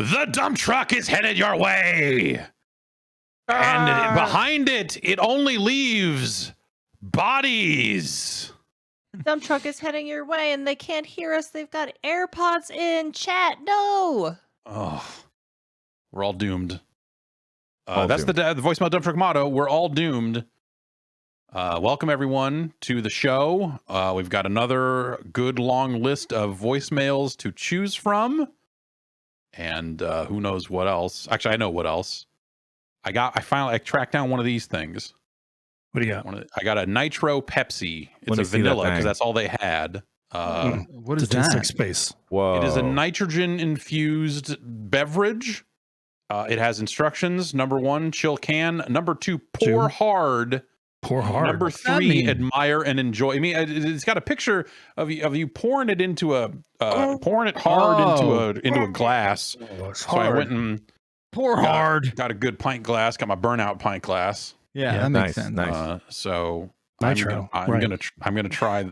The dump truck is headed your way. And behind it, it only leaves bodies. The dump truck is heading your way and they can't hear us. They've got AirPods in. Chat, no. Oh, we're all doomed. All that's doomed. the voicemail dump truck motto. We're all doomed. Welcome, everyone, to the show. We've got another good long list of voicemails to choose from. And who knows what else. Actually, I know what else. I finally tracked down one of these things. What do you got? I got a Nitro Pepsi. It's Let a me see that vanilla because thing. that's all they had. What is It tastes that? like space. Whoa. It is a nitrogen-infused beverage. It has instructions. Number 1, chill can. Number 2, pour hard. Pour hard. Number What's that 3, mean? admire and enjoy. I mean, it's got a picture of you pouring it into pouring it hard into a glass. Oh, it's So I hard. went and Pour hard. got a good pint glass. Got my burnout pint glass. Yeah, Yeah, that makes nice, sense. nice. So Nitro, I'm right. gonna try.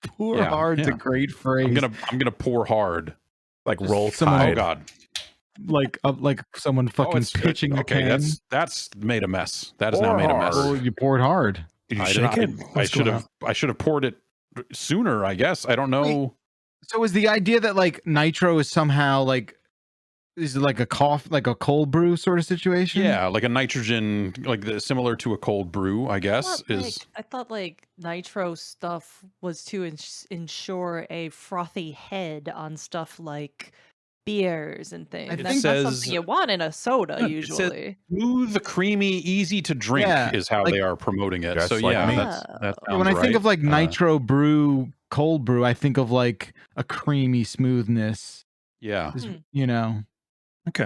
Pour Yeah, hard's a yeah. great phrase. I'm gonna pour hard. Like roll someone- tide. Oh God. like someone fucking it's pitching a okay. can. That's made a mess. That is now Pour made a hard. mess. Oh, you poured hard. Did you I shake it? I should have poured it sooner. I guess I don't know. Wait. So is the idea that like nitro is somehow like is it like a cold brew sort of situation? Yeah, like a nitrogen, similar to a cold brew. I guess I thought like nitro stuff was to ensure a frothy head on stuff like beers and things. I That's think not says- something you want in a soda Yeah, it usually. says smooth, creamy, easy to drink Yeah, is how like- they are promoting it. Just So like yeah, me. that Yeah, when I sounds think of right. like nitro brew, cold brew, I think of like a creamy smoothness. Yeah. Hmm. You know. Okay.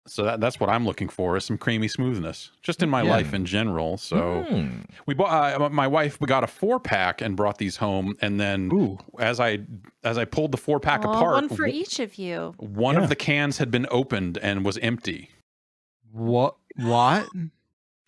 So that's what I'm looking for, is some creamy smoothness, just in my Yeah. life in general. So Mm. we bought my wife. We got a 4-pack and brought these home, and then Ooh. as I pulled the 4-pack Aw, apart, one for each of you. one Yeah. of the cans had been opened and was empty. What?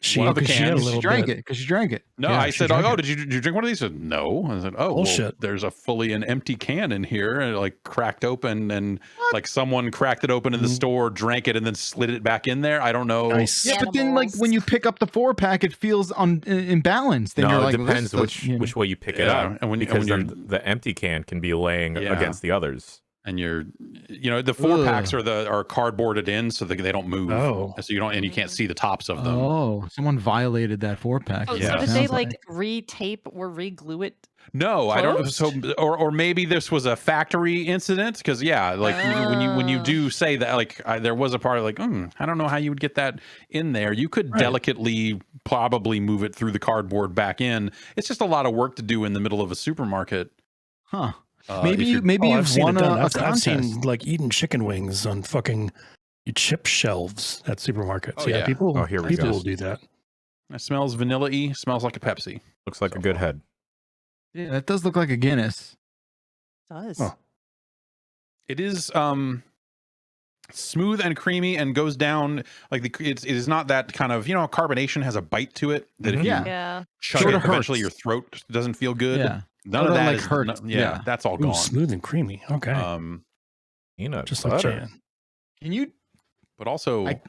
She, One of the because she had a cans, little She drank bit. it because she drank it. No, Yeah, I she said, drank "Oh, it. did you drink one of these?" She said, "No." I said, "Oh, well, Bullshit. there's an empty can in here, and it cracked open, and like someone cracked it open in the store, drank it, and then slid it back in there. I don't know." Nice. Yeah, but then like Animals. when you pick up the 4-pack, it feels imbalanced. Then No, you're it like, depends this which does- you know. which way you pick it Yeah, up. and when because you're- then the empty can can be laying Yeah. against the others. And the 4-packs are cardboarded in so they don't move. Oh. So you can't see the tops of them. Oh, someone violated that 4-pack. Oh, Yeah. so did Sounds they like re-tape or re-glue it? No, I don't. So, Closed? or maybe this was a factory incident, because when you do say that, there was a part of I don't know how you would get that in there. You could Right. delicately probably move it through the cardboard back in. It's just a lot of work to do in the middle of a supermarket. Huh? if Maybe you're- maybe I've you've seen won it done. a I've contest. seen eating chicken wings on fucking chip shelves at supermarkets. Oh, yeah, yeah. people. Oh, here we people go. will do that. It smells vanilla-y. Smells like a Pepsi. Looks like a good head. Yeah, that does look like a Guinness. Does. Oh. It is smooth and creamy and goes down it is not that kind of carbonation has a bite to it that if you Yeah. Yeah. chug Sorta it, eventually hurts. your throat doesn't feel good. Yeah. None Oh, of that, that like, is hurts. Yeah. that's all Ooh, gone. smooth and creamy. Okay. Peanut Just like butter. Jan. Can you? But also, I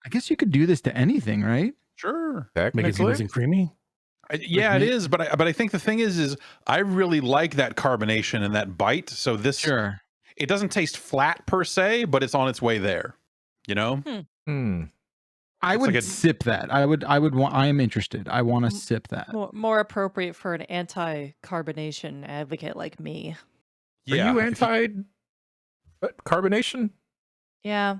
guess you could do this to anything, right? sure, Make it Technically. smooth and creamy. yeah, it is. But I think the thing is I really like that carbonation and that bite. So Sure. it doesn't taste flat per se, but it's on its way there. Hmm. I It's would like a- sip that. I would want. I am interested. I want to sip that. More appropriate for an anti-carbonation advocate like me. Are Yeah, you if anti carbonation? Yeah,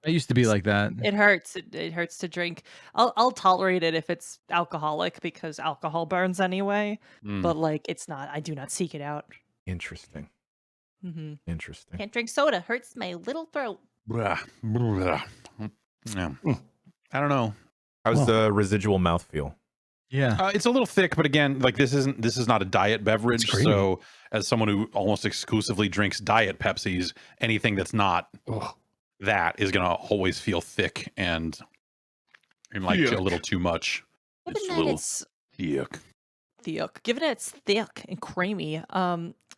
I used to be like that. it hurts. It hurts to drink. I'll tolerate it if it's alcoholic because alcohol burns anyway. Mm. But it's not. I do not seek it out. Interesting. Hmm Interesting. Can't drink soda. Hurts my little throat. Blah, blah. Yeah. I don't know. How's Well- the residual mouthfeel? Yeah. It's a little thick, but again, this is not a diet beverage. It's creamy. So, as someone who almost exclusively drinks diet Pepsis, anything that's not Oh, that is gonna always feel thick and like a little too much. It's a Given that little it's thick. Given that it's thick and creamy,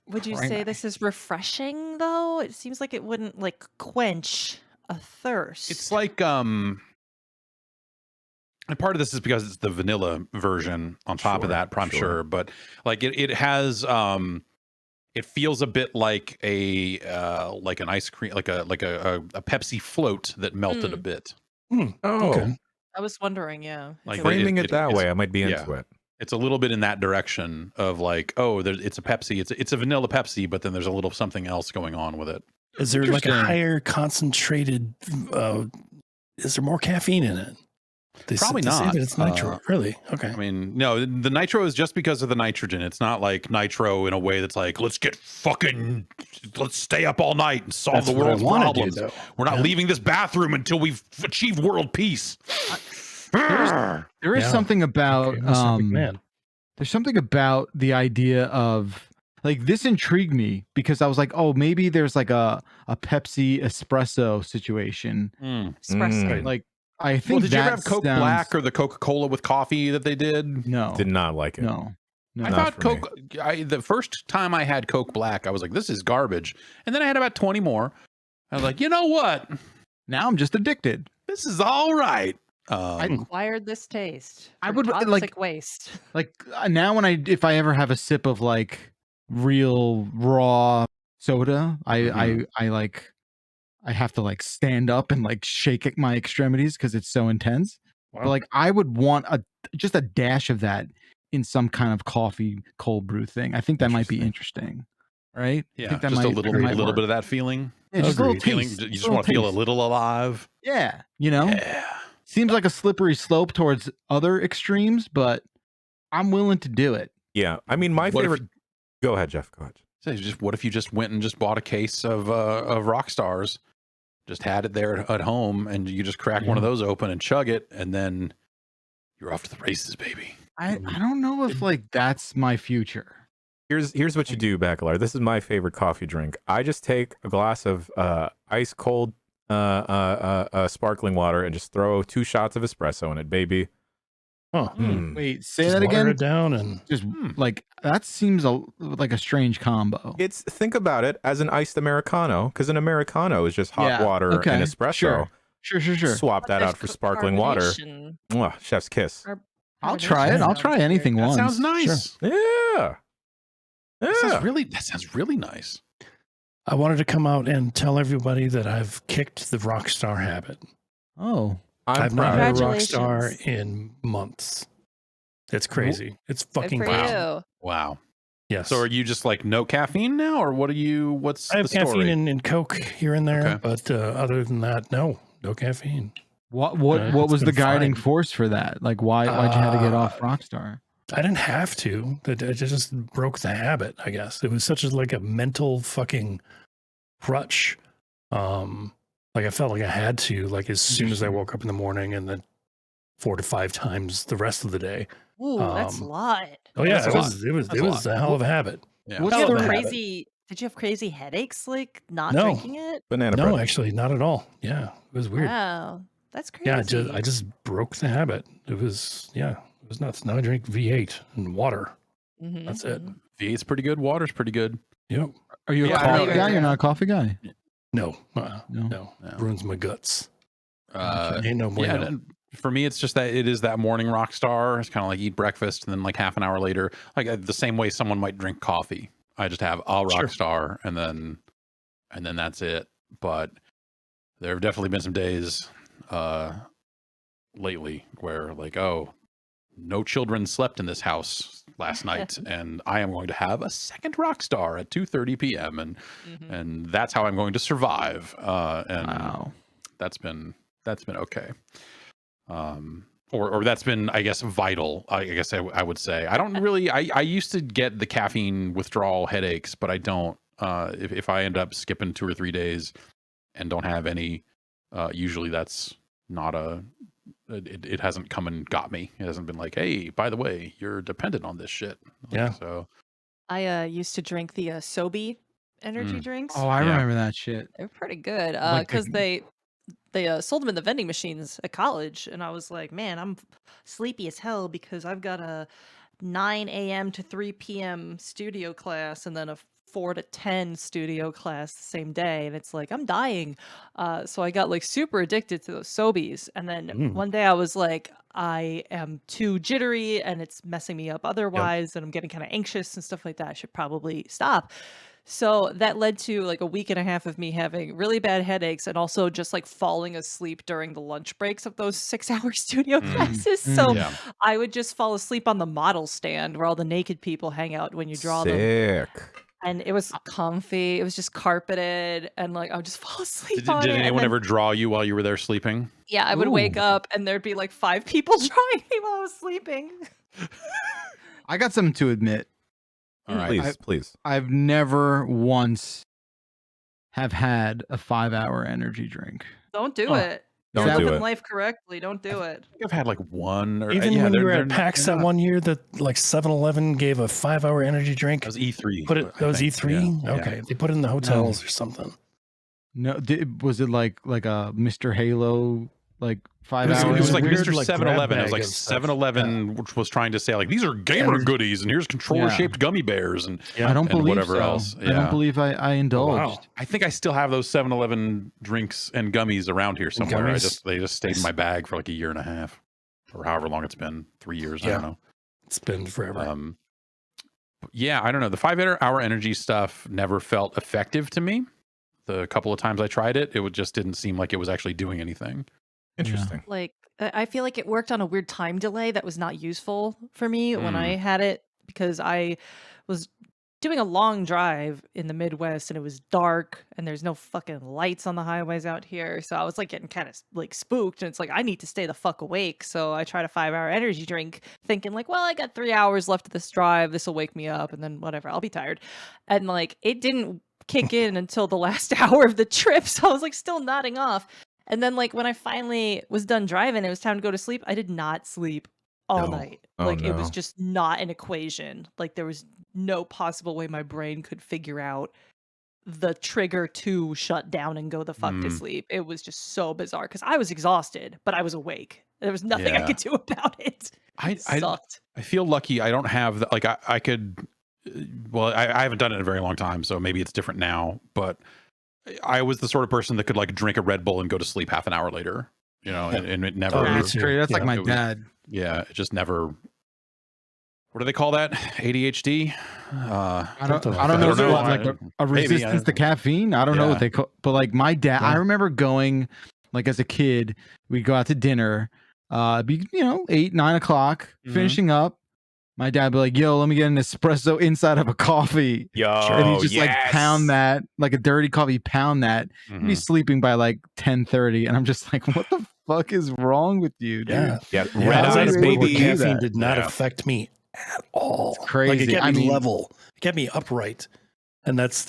would you say Creamy. this is refreshing though? It seems like it wouldn't quench a thirst. It's like and part of this is because it's the vanilla version on top of Sure, that, I'm sure. sure. But like it has it feels a bit like an ice cream, like a Pepsi float that melted a bit. Oh, Okay. I was wondering, yeah. if Like it was- framing it that it's- way, I might be yeah. into it. It's a little bit in that direction of like, oh, it's a Pepsi, it's a vanilla Pepsi, but then there's a little something else going on with it. Is there like a Interesting. higher concentrated? Is there more caffeine in it? Probably they say not. that it's nitro. Really? Okay. I mean, no, the nitro is just because of the nitrogen. It's not like nitro in a way that's like, let's stay up all night and solve That's the what I world's wanna do, problems. though. We're not Yeah. leaving this bathroom until we've achieved world peace. There is Yeah. something about Okay, Mr. McMahon. there's something about the idea of like this intrigued me because I was like, oh, maybe there's like a Pepsi espresso situation. espresso. Mm. Like I think Well, did you ever that have Coke sounds- Black or the Coca-Cola with coffee that they did? No, Did not like it. no. I Not thought for me. Coke. The first time I had Coke Black, I was like, "This is garbage," and then I had about 20 more. I was like, "You know what? Now I'm just addicted. This is all right." Acquired this taste. I for would, toxic like- waste. Like now, if I ever have a sip of like real raw soda, I have to like stand up and like shake my extremities because it's so intense. Wow. But like I would want just a dash of that in some kind of coffee cold brew thing. I think that might be interesting, right? I Yeah, think that just a might- little that might bit work. of that feeling. Yeah, just a little Agreed. Feeling. taste. You just little want to feel a taste. little alive. Yeah, you know, Yeah. seems like a slippery slope towards other extremes, but I'm willing to do it. Yeah, I mean, my What if favorite. Go ahead, Jeff. Go ahead. What if you just went and just bought a case of Rockstars, just had it there at home, and you just crack one of those open and chug it, and then you're off to the races, baby. I don't know if like that's my future. Here's what you do, Bacalar. This is my favorite coffee drink. I just take a glass of ice cold sparkling water and just throw 2 shots of espresso in it, baby. Huh. Mm. Wait, say Just that water again. it down and Just like that seems like a strange combo. Think about it as an iced Americano, because an Americano is just hot Yeah, water okay, and espresso. Sure. Swap that out for sparkling water. Carbonation. Mwah, chef's kiss. I'll try it. I'll try anything That once. sounds nice. Yeah. That Yeah. sounds really nice. I wanted to come out and tell everybody that I've kicked the Rockstar habit. Oh, I've I'm not had a proud. Congratulations. Rockstar in months. It's crazy. It's Good fucking for crazy. you. Wow. Yes. So are you just like no caffeine now, or what are you? What's I have the story? caffeine in Coke here and there, Okay. but other than that, no caffeine. what it's was the been guiding fine. force for that? Like why'd you have to get off Rockstar? I didn't have to. It just broke the habit, I guess. It was such a like a mental fucking crutch. Like I felt like I had to, like as soon as I woke up in the morning, and then 4 to 5 times the rest of the day. Ooh, that's a Um, lot. Oh yeah, That's a lot. it was That's a lot. a hell of a habit. Yeah. What's Did you the have habit. crazy? Did you have crazy headaches like not No. drinking it? Banana No, bread. actually, not at all. Yeah, it was weird. Wow, that's crazy. Yeah, I just broke the habit. It was nuts. Now I drink V8 and water. Mhm, That's it. mhm. V8's pretty good. Water's pretty good. Yep. Are you a Yeah, I coffee know. guy? You're not a coffee guy. No, No. no, No. ruins my guts. Uh, Ain't no yeah, bueno. and for me, it's just that it is that morning rock star. It's kind of like eat breakfast and then like half an hour later, like the same way someone might drink coffee. I just have a rock Sure. star and then that's it. But there have definitely been some days lately where like, oh, no children slept in this house last night, and I am going to have a second rock star at 2:30 p.m. Mhm. and that's how I'm going to survive. And Wow. that's been okay. Or that's been, I guess, vital. I guess I would say. I don't really. I used to get the caffeine withdrawal headaches, but I don't. If I end up skipping 2 or 3 days and don't have any, usually that's not a. It hasn't come and got me. It hasn't been like, hey, by the way, you're dependent on this shit. Like, Yeah. So I used to drink the Sobe energy Mm. drinks. Oh, I Yeah. remember that shit. They're pretty good Like because the- they sold them in the vending machines at college, and I was like, man, I'm sleepy as hell because I've got a 9 a.m. to 3 p.m. studio class and then a 4 to 10 studio class the same day, and it's like I'm dying. So I got like super addicted to those Sobeys, and then one day I was like, I am too jittery and it's messing me up otherwise, and I'm getting kind of anxious and stuff like that. I should probably stop. So that led to like a week and a half of me having really bad headaches and also just like falling asleep during the lunch breaks of those 6-hour studio classes. So Yeah. I would just fall asleep on the model stand where all the naked people hang out when you draw them. Sick. And it was comfy. It was just carpeted, and like I would just fall asleep Did on it. anyone and then, ever draw you while you were there sleeping? Yeah, I would wake Ooh. up and there'd be like 5 people drawing me while I was sleeping. I got something to admit. All right. Please. I've never once have had a 5-hour energy drink. Don't do Oh, it. don't You're do living it. life correctly. Don't do it. I think I've had like one or Even yeah, when you were they're- at PAX they're that not- one year, that like 7-Eleven gave a 5-hour energy drink. That was E3. Put it. I That was think. E3. Yeah. Okay, they put it in the hotels or something. No, was it like a Mr. Halo like 5 It was- hours? It was like weird, Mr. like, 7-Eleven. It was grab like bag of stuff. 7-Eleven, which was trying to say like these are gamer Energy. goodies, and here's controller-shaped gummy bears, and Yeah. I don't and believe whatever so. else. I Yeah. don't believe I indulged. Wow. I think I still have those 7-Eleven drinks and gummies around here somewhere. Gummies? They just stayed in my bag for like a year and a half, or however long it's been, 3 years. I Yeah. don't know. It's been forever. Yeah, I don't know. The 5-hour energy stuff never felt effective to me. The couple of times I tried it, just didn't seem like it was actually doing anything. Interesting. Like I feel like it worked on a weird time delay that was not useful for me when I had it, because I was doing a long drive in the Midwest and it was dark and there's no fucking lights on the highways out here. So I was like getting kind of like spooked, and it's like I need to stay the fuck awake. So I tried a 5-hour energy drink thinking like, well, I got 3 hours left of this drive. This will wake me up and then whatever, I'll be tired. And like it didn't kick in until the last hour of the trip. So I was like still nodding off. And then like when I finally was done driving, it was time to go to sleep. I did not sleep all No. night. Oh, Like it was no. just not an equation. Like there was no possible way my brain could figure out the trigger to shut down and go the fuck to sleep. It was just so bizarre because I was exhausted, but I was awake. There was nothing I Yeah. could do about it. I Sucked. feel lucky I don't have like I could well I haven't done it in a very long time, so maybe it's different now, but I was the sort of person that could like drink a Red Bull and go to sleep half an hour later, you know, and it never Oh, me That's too. great. That's like Yeah. my It was- dad. yeah, it just never. What do they call that? ADHD? I don't Something know. like If that. it's I don't like know. a Maybe, resistance to caffeine. I don't know Yeah. what they call, but like my dad, I Yeah. remember going like as a kid, we'd go out to dinner, be 8, 9 o'clock, Mhm. finishing up. My dad would be like, "Yo, let me get an espresso inside of a coffee," Yo, and he just like yes. pound that like a dirty coffee, pound that. He'd be Mhm. sleeping by like 10:30, and I'm just like, "What the fuck is wrong with you, dude?" Yeah. Yeah, Yeah, red I was how at eyes, you a point able where to do baby. caffeine that? did not Yeah. affect me at all. It's crazy. Like it kept I me mean- level. It kept me upright. And that's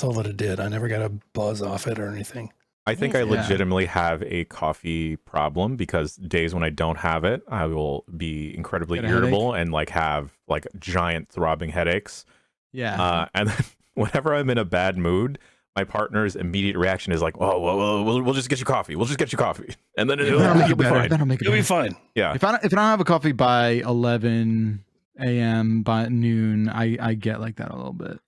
all that it did. I never got a buzz off it or anything. I think I Yeah. legitimately have a coffee problem because days when I don't have it, I will be incredibly Get a irritable and like have like giant throbbing headaches. Yeah. And then whenever I'm in a bad mood, my partner's immediate reaction is like, "Oh, well, we'll just get you coffee. We'll just get you coffee," and then That'll make you'll it be better. fine. That'll make it You'll be better. fine. Yeah, If I don't have a coffee by 11 a.m. by noon, I get like that a little bit,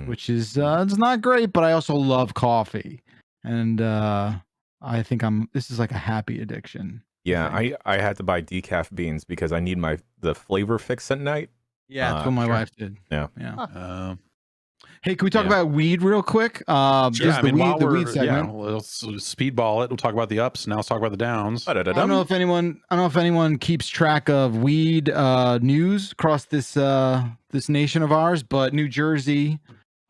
which is it's not great. But I also love coffee, and I think this is like a happy addiction. yeah. think. I had to buy decaf beans because I need the flavor fix at night. Yeah, that's what my sure. wife did. Yeah. Hey, can we talk Yeah. about weed real quick? Yeah, Just I mean, while the we're weed segment. let's speedball it. We'll talk about the ups. Now let's talk about the downs. I don't know if anyone keeps track of weed news across this nation of ours, but New Jersey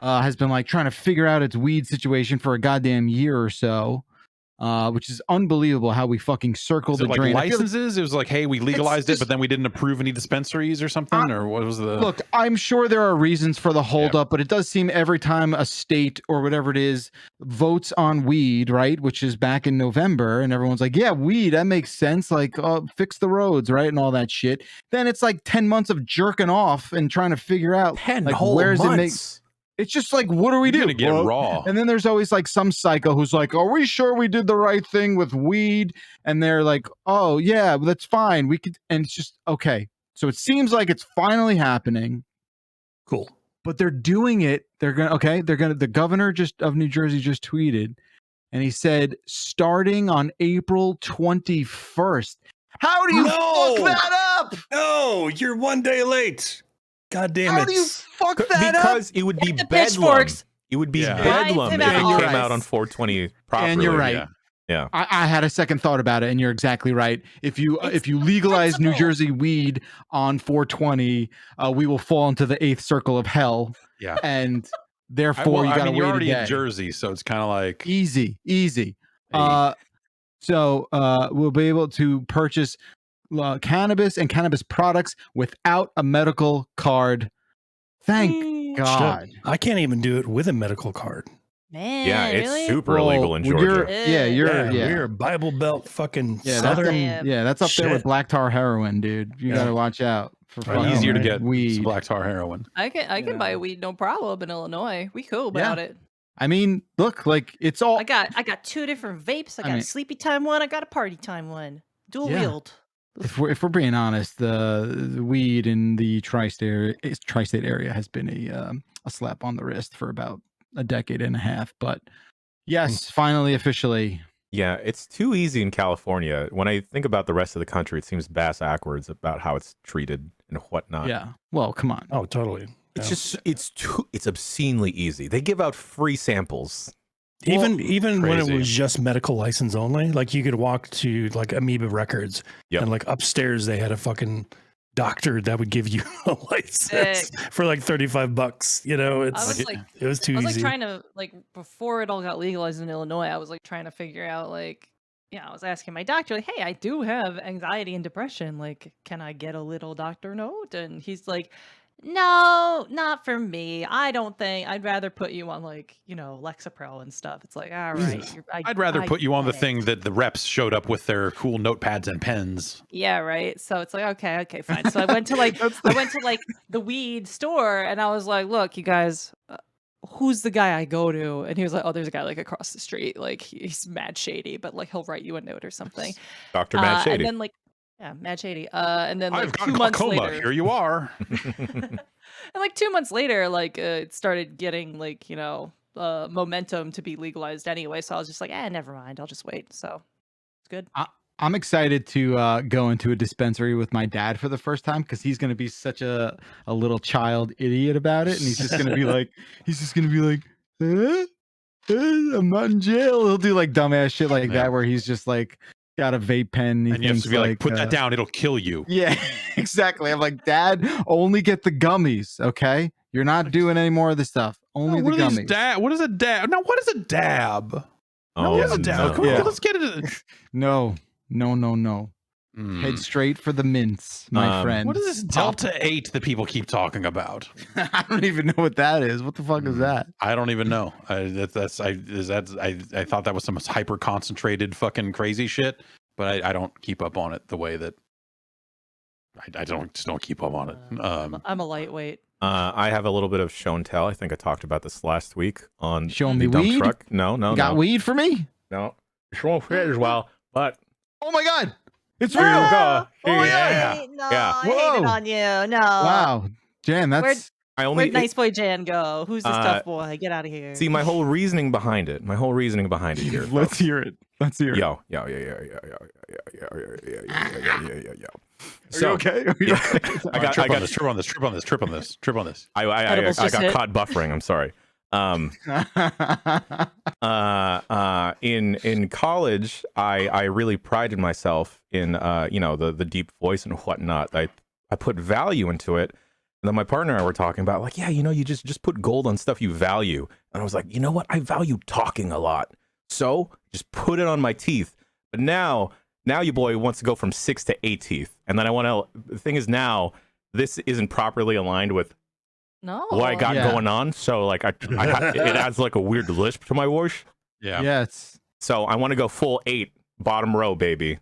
has been like trying to figure out its weed situation for a goddamn year or so, which is unbelievable how we fucking circle Is the it like drain. I feel like- licenses? It was like, hey, we legalized it, just- but then we didn't approve any dispensaries or something, or what was the? Look, I'm sure there are reasons for the holdup, but it does seem every time a state or whatever it is votes on weed, right, which is back in November, and everyone's like, yeah, weed, that makes sense, like fix the roads, right, and all that shit. Then it's like 10 months of jerking off and trying to figure out 10 like whole where's it make. months. It's just like, what do we You're do? gonna get bro? raw. And then there's always like some psycho who's like, are we sure we did the right thing with weed? And they're like, oh yeah, that's fine. We could, and it's just okay. So it seems like it's finally happening. Cool. but they're doing it. The governor of New Jersey just tweeted, and he said starting on April 21st. How do you fuck that up? No, you're 1 day late. God damn it. How do you fuck that up? Because it would be the bedlam. pitchforks. It would be Yeah. bedlam if Drive it him came out. out on 420 properly. And you're right. Yeah. I had a second thought about it, and you're exactly right. If you legalize New principle. Jersey weed on 420, we will fall into the 8th circle of hell, Yeah. and therefore you got to wait you're a already day. in Jersey, so it's kind of like Easy. Hey. So we'll be able to purchase cannabis and cannabis products without a medical card. Thank God. I can't even do it with a medical card. Man, Yeah, it's really? super illegal in Georgia. We're Bible Belt fucking Southern. That's up there with shit. black tar heroin, dude. You got to watch out for I know, fucking easier to right? get weed. black tar heroin. I can buy weed no problem in Illinois. We cool about it. I mean, look, like it's all I got 2 different vapes. I got a sleepy time one. I got a party time one. Dual wield. if we're being honest, the weed in the tri-state area has been a slap on the wrist for about a decade and a half. But yes, finally, officially. Yeah, it's too easy in California. When I think about the rest of the country, it seems backwards about how it's treated and whatnot. Yeah. Well, come on. Oh, totally. It's it's obscenely easy. They give out free samples. Even when it crazy. was just medical license only, like you could walk to like Amoeba Records and like upstairs they had a fucking doctor that would give you a license for like $35. You know, it was too easy. I was like trying to before it all got legalized in Illinois, I was like trying to figure out I was asking my doctor, like, hey, I do have anxiety and depression. Like, can I get a little doctor note? And he's like, no, not for me. I don't think I'd rather put you on Lexapro and stuff. It's like, all right. I'd rather put you on the thing that the reps showed up with their cool notepads and pens. Yeah, right. So it's like, okay, fine. So I went to the weed store and I was like, look, you guys, who's the guy I go to? And he was like, oh, there's a guy across the street. Like he's mad shady, but he'll write you a note or something. Dr. Mad Shady. And then mad shady. And then I've got 2 months glaucoma. later, Here you are. and 2 months later, it started getting momentum to be legalized anyway. So I was just like, never mind. I'll just wait. So it's good. I'm excited to go into a dispensary with my dad for the first time because he's going to be such a little child idiot about it, and he's just going to be like, I'm not in jail. He'll do dumbass shit like that where he's just got a vape pen. And you have to be put that down. It'll kill you. Yeah, exactly. I'm like, Dad, only get the gummies, okay? You're not doing any more of this stuff. Only the gummies. What is a dab? Now, what is a dab? Oh, what is a dab? Come on, let's get it. No. Head straight for the mints, my friend. What is this Delta 8 that people keep talking about? I don't even know what that is. What the fuck is that? I don't even know. I thought that was some hyper concentrated fucking crazy shit, but I don't keep up on it the way that I don't keep up on it. I'm a lightweight. I have a little bit of show and tell. I think I talked about this last week on Show the me dump weed? truck. No. Got weed for me? No. It won't fit as well, but Oh my God. It's here real. you go. Yeah. No, Yeah. I hate it on you. No. Wow. Jan, that's Where'd nice boy Jan go? Who's this tough boy? Get out of here. See, my whole reasoning behind it here. Let's hear it. Yo. So, are you okay? I got trip on this. I got caught buffering. I'm sorry. In college, I really prided myself in the deep voice and whatnot. I put value into it. And then my partner and I were talking about you just put gold on stuff you value. And I was like, you know what? I value talking a lot. So just put it on my teeth. But now your boy wants to go from 6 to 8 teeth. And then the thing is now this isn't properly aligned with what I got going on. So it adds a weird lisp to my voice. Yeah. Yeah. So I want to go full 8 bottom row, baby.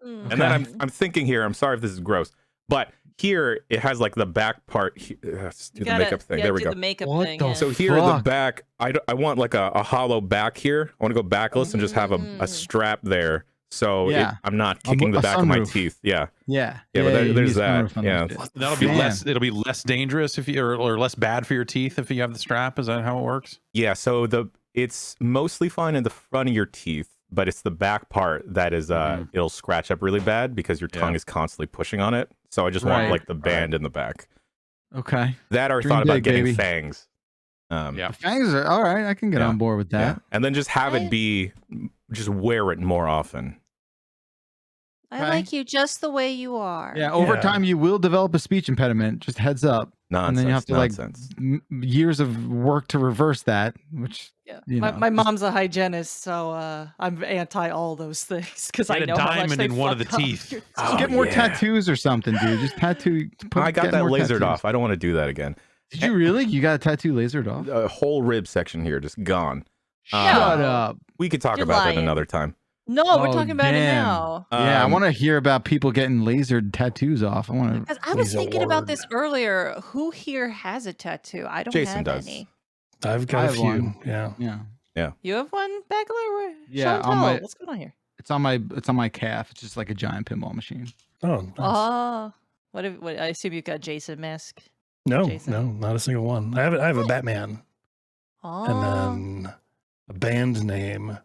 And then I'm thinking here, I'm sorry if this is gross, but here it has the back part. Let's do the makeup thing. There we go. The makeup What thing, the So here in the back, I want a hollow back here. I want to go backless and just have a strap there so Yeah. I'm not kicking the A back of my sunroof. teeth. Yeah. Yeah. Yeah, but you there's need a that. sunroof on Yeah. those shit. That'll be Man. less. It'll be less dangerous if you or less bad for your teeth if you have the strap. Is that how it works? Yeah, so it's mostly fine in the front of your teeth, but it's the back part that is it'll scratch up really bad because your tongue is constantly pushing on it. So I just want Right. like the band in the back. Okay. That or Dream thought about big, getting baby. fangs. Yeah. The fangs are all right. I can get Yeah. on board with Yeah. that. And then just have it be just wear it more often. I Okay. like you just the way you are. Yeah. Over Yeah. time, you will develop a speech impediment. Just heads up. Nonsense. And then you have to nonsense. years of work to reverse that. Which Yeah. you My, know, my just- mom's a hygienist, so I'm anti all those things because Get I a know how much diamond they in one of the fuck up teeth. your Oh, get more yeah. tattoos or something, dude. Just tattoo. I got get that more lasered tattoos. off. I don't want to do that again. Did you really? You got a tattoo lasered off? A whole rib section here just gone. Shut No. up. We could talk You're about that lying. another time. No, we're Oh, talking about it damn. now. Yeah, I Um, want to hear about people getting lasered tattoos off. I want to. Because I was He's a thinking about word. this earlier. Who here has a tattoo? I don't Jason have does. any. I've I got a have few. one. Yeah. Yeah, You have one, Bagler? Yeah, Show on and my- tell. What's going on here? it's on my calf. It's just like a giant pinball machine. Oh, nice. Oh, what I assume you've got Jason mask. no, Jason. no, not a single one. I have a Batman Oh, and then a band name,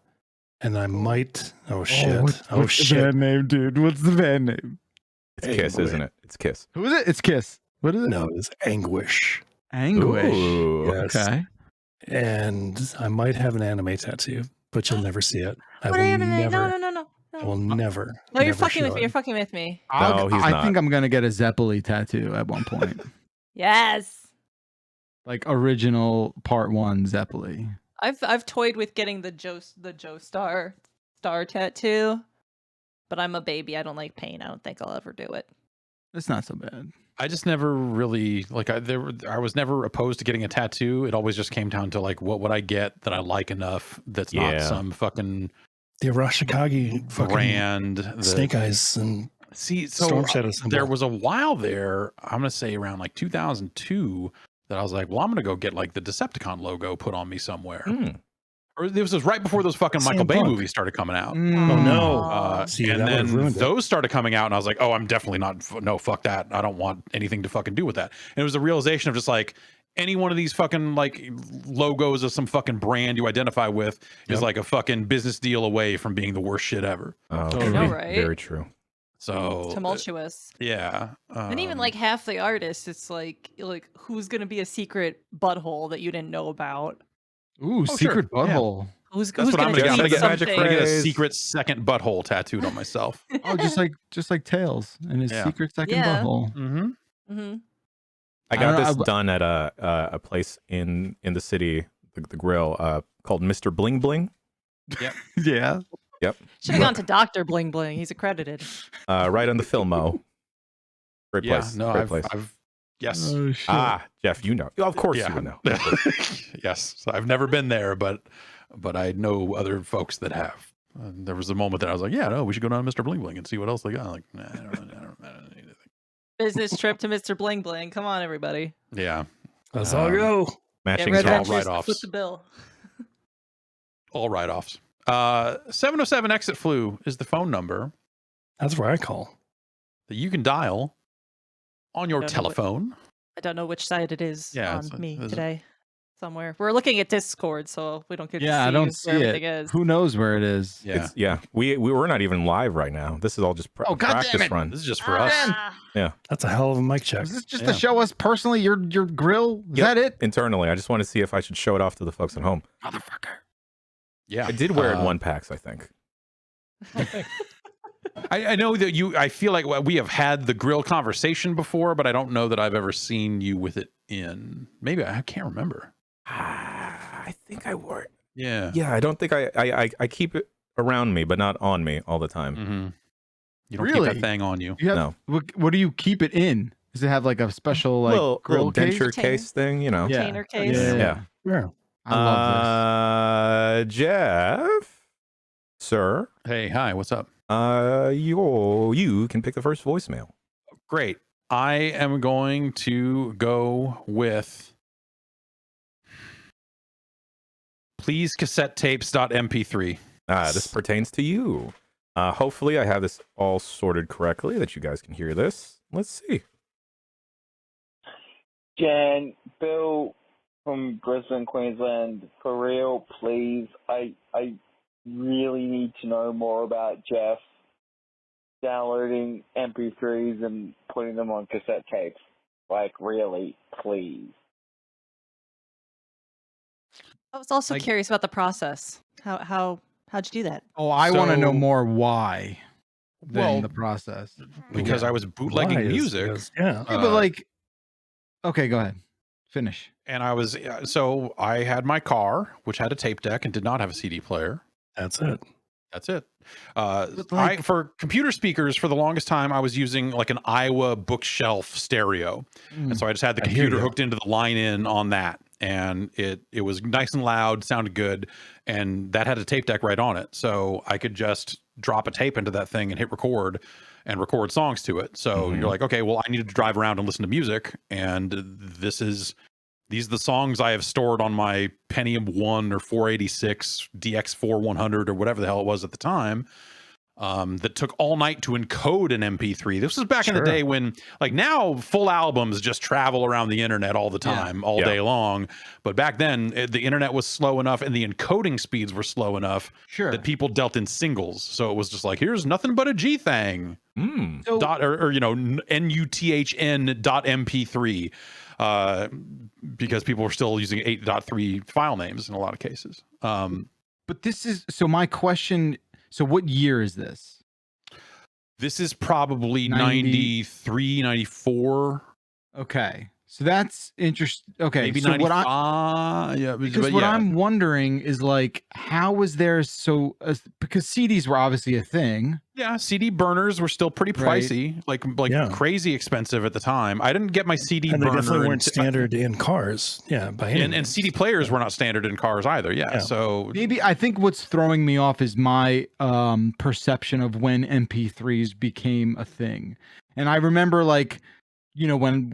and I might. Oh shit! What's shit! the band name, dude? What's the band name? It's Kiss, isn't it? It's Kiss. Who is it? It's Kiss. What is it? No, it's Anguish. Anguish. Ooh. Yes. Okay. And I might have an anime tattoo, but you'll never see it. I what will anime? never. No. I will never. No, you're never fucking with show me. it. You're fucking with me. No, he's I not. think I'm gonna get a Zeppeli tattoo at one point. Yes. Like original part 1 Zeppeli. I've toyed with getting the Joe Star tattoo, but I'm a baby. I don't like pain. I don't think I'll ever do it. It's not so bad. I just never really like. I was never opposed to getting a tattoo. It always just came down to like, what would I get that I like enough that's not Yeah. some fucking The Arashikage fucking brand. That, Snake Eyes and See, so Storm Shadow symbol. there was a while there. I'm gonna say around like 2002 that I was like, well, I'm gonna go get like the Decepticon logo put on me somewhere. Hmm. Or this was right before those fucking Michael CM Bay Punk. movies started coming out. Oh no! See, And that would've then ruined it. those started coming out, and I was like, "Oh, I'm definitely not. No, fuck that. I don't want anything to fucking do with that." And it was a realization of just like any one of these fucking like logos of some fucking brand you identify with is Yep. like a fucking business deal away from being the worst shit ever. Oh, Totally. I know, right? Very true. So Tumultuous. yeah, And even like half the artists, it's like who's gonna be a secret butthole that you didn't know about? Ooh, sure. secret Yeah. butthole. Who's that's what I'm gonna gonna get. I'm gonna tweet get magic I'm something? gonna get a phrase. secret second butthole tattooed on myself. Oh, just like Tails and his Yeah. secret second Yeah. butthole. Mm-hmm. hmm I I got don't know, this done at a place in the city, the grill, called Mr. Bling Bling. Yeah. Should have gone to Dr. Bling Bling. He's accredited. Right on the Filmo. Great Yeah, place. no, Great place. I've yes. Oh shit. Jeff, you know. Of course you would know. Yes, so I've never been there, but I know other folks that have. There was a moment that I was like, yeah, no, we should go down to Mr. Bling Bling and see what else they got. Like, nah, I don't need anything. Business trip to Mr. Bling Bling. Come on, everybody. Yeah, Let's all Um, go. Get Mashing red all salt. ventures, write-offs. Split the bill. all write-offs. 707 exit flu is the phone number That's where I call. that you can dial on your I don't know what- telephone. I don't know which side it is Yeah, on it's me there's a- today. Somewhere. We're looking at Discord, so we don't get to Yeah, see I don't where see everything it. is. Who knows where it is? Yeah, Yeah, we're not even live right now. This is all just Oh, God damn practice it. run. this is just for us. Ah, That's a hell of a mic check. Is this just Yeah. to show us personally your grill? Is Yep. that it? Internally, I just want to see if I should show it off to the folks at home. Motherfucker. Yeah, I did wear it in one PAX, I think. I know that you. I feel like we have had the grill conversation before, but I don't know that I've ever seen you with it in. Maybe I can't remember. I think I wore it. Yeah. Yeah, I don't think I keep it around me, but not on me all the time. Mm-hmm. You don't keep Really? that thing on you. You have, No. what do you keep it in? Does it have like a special like little grill case? denture case thing, you know. Yeah. Container case. Yeah. Yeah. I love Jeff, sir, Hey, hi, what's up? you can pick the first voicemail. Great. I am going to go with please cassettetapes.mp3. This pertains to you. Hopefully I have this all sorted correctly that you guys can hear this. Let's see. Jan, Bill from Brisbane, Queensland, for real, please. I really need to know more about Jeff downloading MP3s and putting them on cassette tapes. Like, really, please. I was also curious about the process. How'd you do that? Oh, I want to know So- more why than Well, the process. because I was bootlegging Why is- music. is- yeah. Yeah, but like, okay, go ahead. Finish. And I was, so I had my car, which had a tape deck and did not have a CD player. That's it. That's it. like- For computer speakers, for the longest time, I was using like an Iowa bookshelf stereo. And so I just had the I hear computer you. hooked into the line in on that. And it was nice and loud, sounded good. And that had a tape deck right on it. So I could just drop a tape into that thing and hit record and record songs to it. So you're like, okay, well, I needed to drive around and listen to music. And these are the songs I have stored on my Pentium 1 or 486 DX4 100 or whatever the hell it was at the time. That took all night to encode an MP3. This was back in the day when, like, now full albums just travel around the internet all the time, all day long. But back then, the internet was slow enough and the encoding speeds were slow enough that people dealt in singles. So it was just like, here's nothing but a G thing. So- Dot or NUTHN dot MP3. Because people were still using 8.3 file names in a lot of cases. But this is so my question. So what year is this? This is probably 90 93, 94. Okay. So that's interesting. Okay. Maybe so 95. Yeah, because but what yeah. I'm wondering is like, how was there because CDs were obviously a thing. Yeah, CD burners were still pretty Right. pricey, like Yeah. crazy expensive at the time. I didn't get my CD And they burner definitely weren't until- standard in cars. Yeah, by any and means. CD players were not standard in cars either. Yeah, Yeah. so Maybe I think what's throwing me off is my perception of when MP3s became a thing. And I remember like, when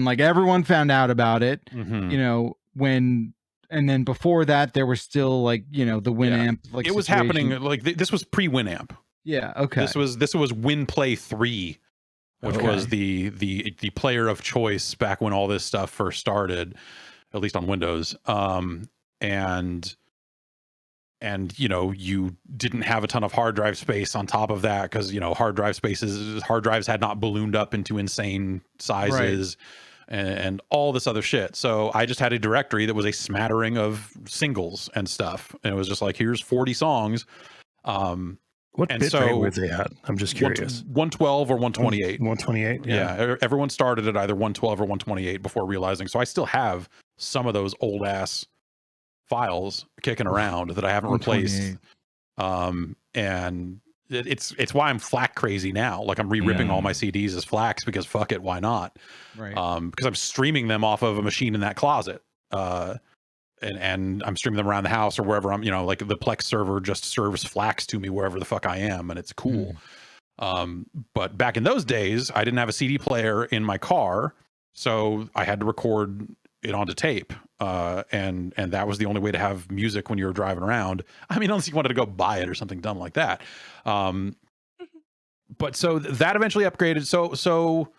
like everyone found out about it, mhm. And then before that there was still like, the Winamp like it was situation. happening like this was pre Winamp. Yeah, okay. This was WinPlay 3, which Okay. was the player of choice back when all this stuff first started, at least on Windows. And you didn't have a ton of hard drive space on top of that because hard drives had not ballooned up into insane sizes. And all this other shit. So I just had a directory that was a smattering of singles and stuff. And it was just like, here's 40 songs. What and bit so- rate were they at? I'm just curious. 112 or 128. 128. Yeah. Everyone started at either 112 or 128 before realizing. So I still have some of those old ass files kicking around that I haven't replaced. 128. And it's why I'm FLAC crazy now. Like I'm re-ripping all my CDs as FLACs because fuck it, why not? Right. Because I'm streaming them off of a machine in that closet. And I'm streaming them around the house or wherever I'm, like the Plex server just serves FLACs to me wherever the fuck I am, and it's cool. But back in those days, I didn't have a CD player in my car, so I had to record it onto tape. And that was the only way to have music when you were driving around. I mean, unless you wanted to go buy it or something dumb like that. But so that eventually upgraded. So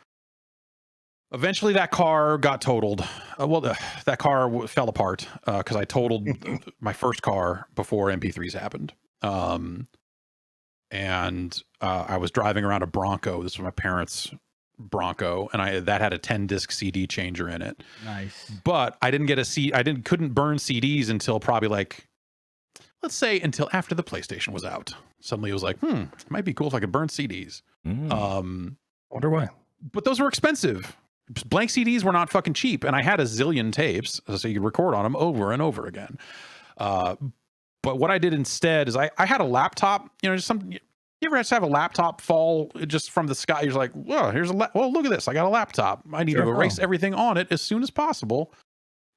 eventually that car got totaled. That car fell apart because I totaled my first car before MP3s happened. And I was driving around a Bronco. This was my parents' Bronco, and that had a 10-disc CD changer in it. Nice. But I didn't get couldn't burn CDs until probably like, let's say until after the PlayStation was out. Suddenly it was like, it might be cool if I could burn CDs. Wonder why. But those were expensive. Blank CDs were not fucking cheap, and I had a zillion tapes, so you could record on them over and over again. But what I did instead is I had a laptop. Just something. You ever just have a laptop fall just from the sky? You're like, whoa, well, look at this. I got a laptop. I need to erase everything on it as soon as possible.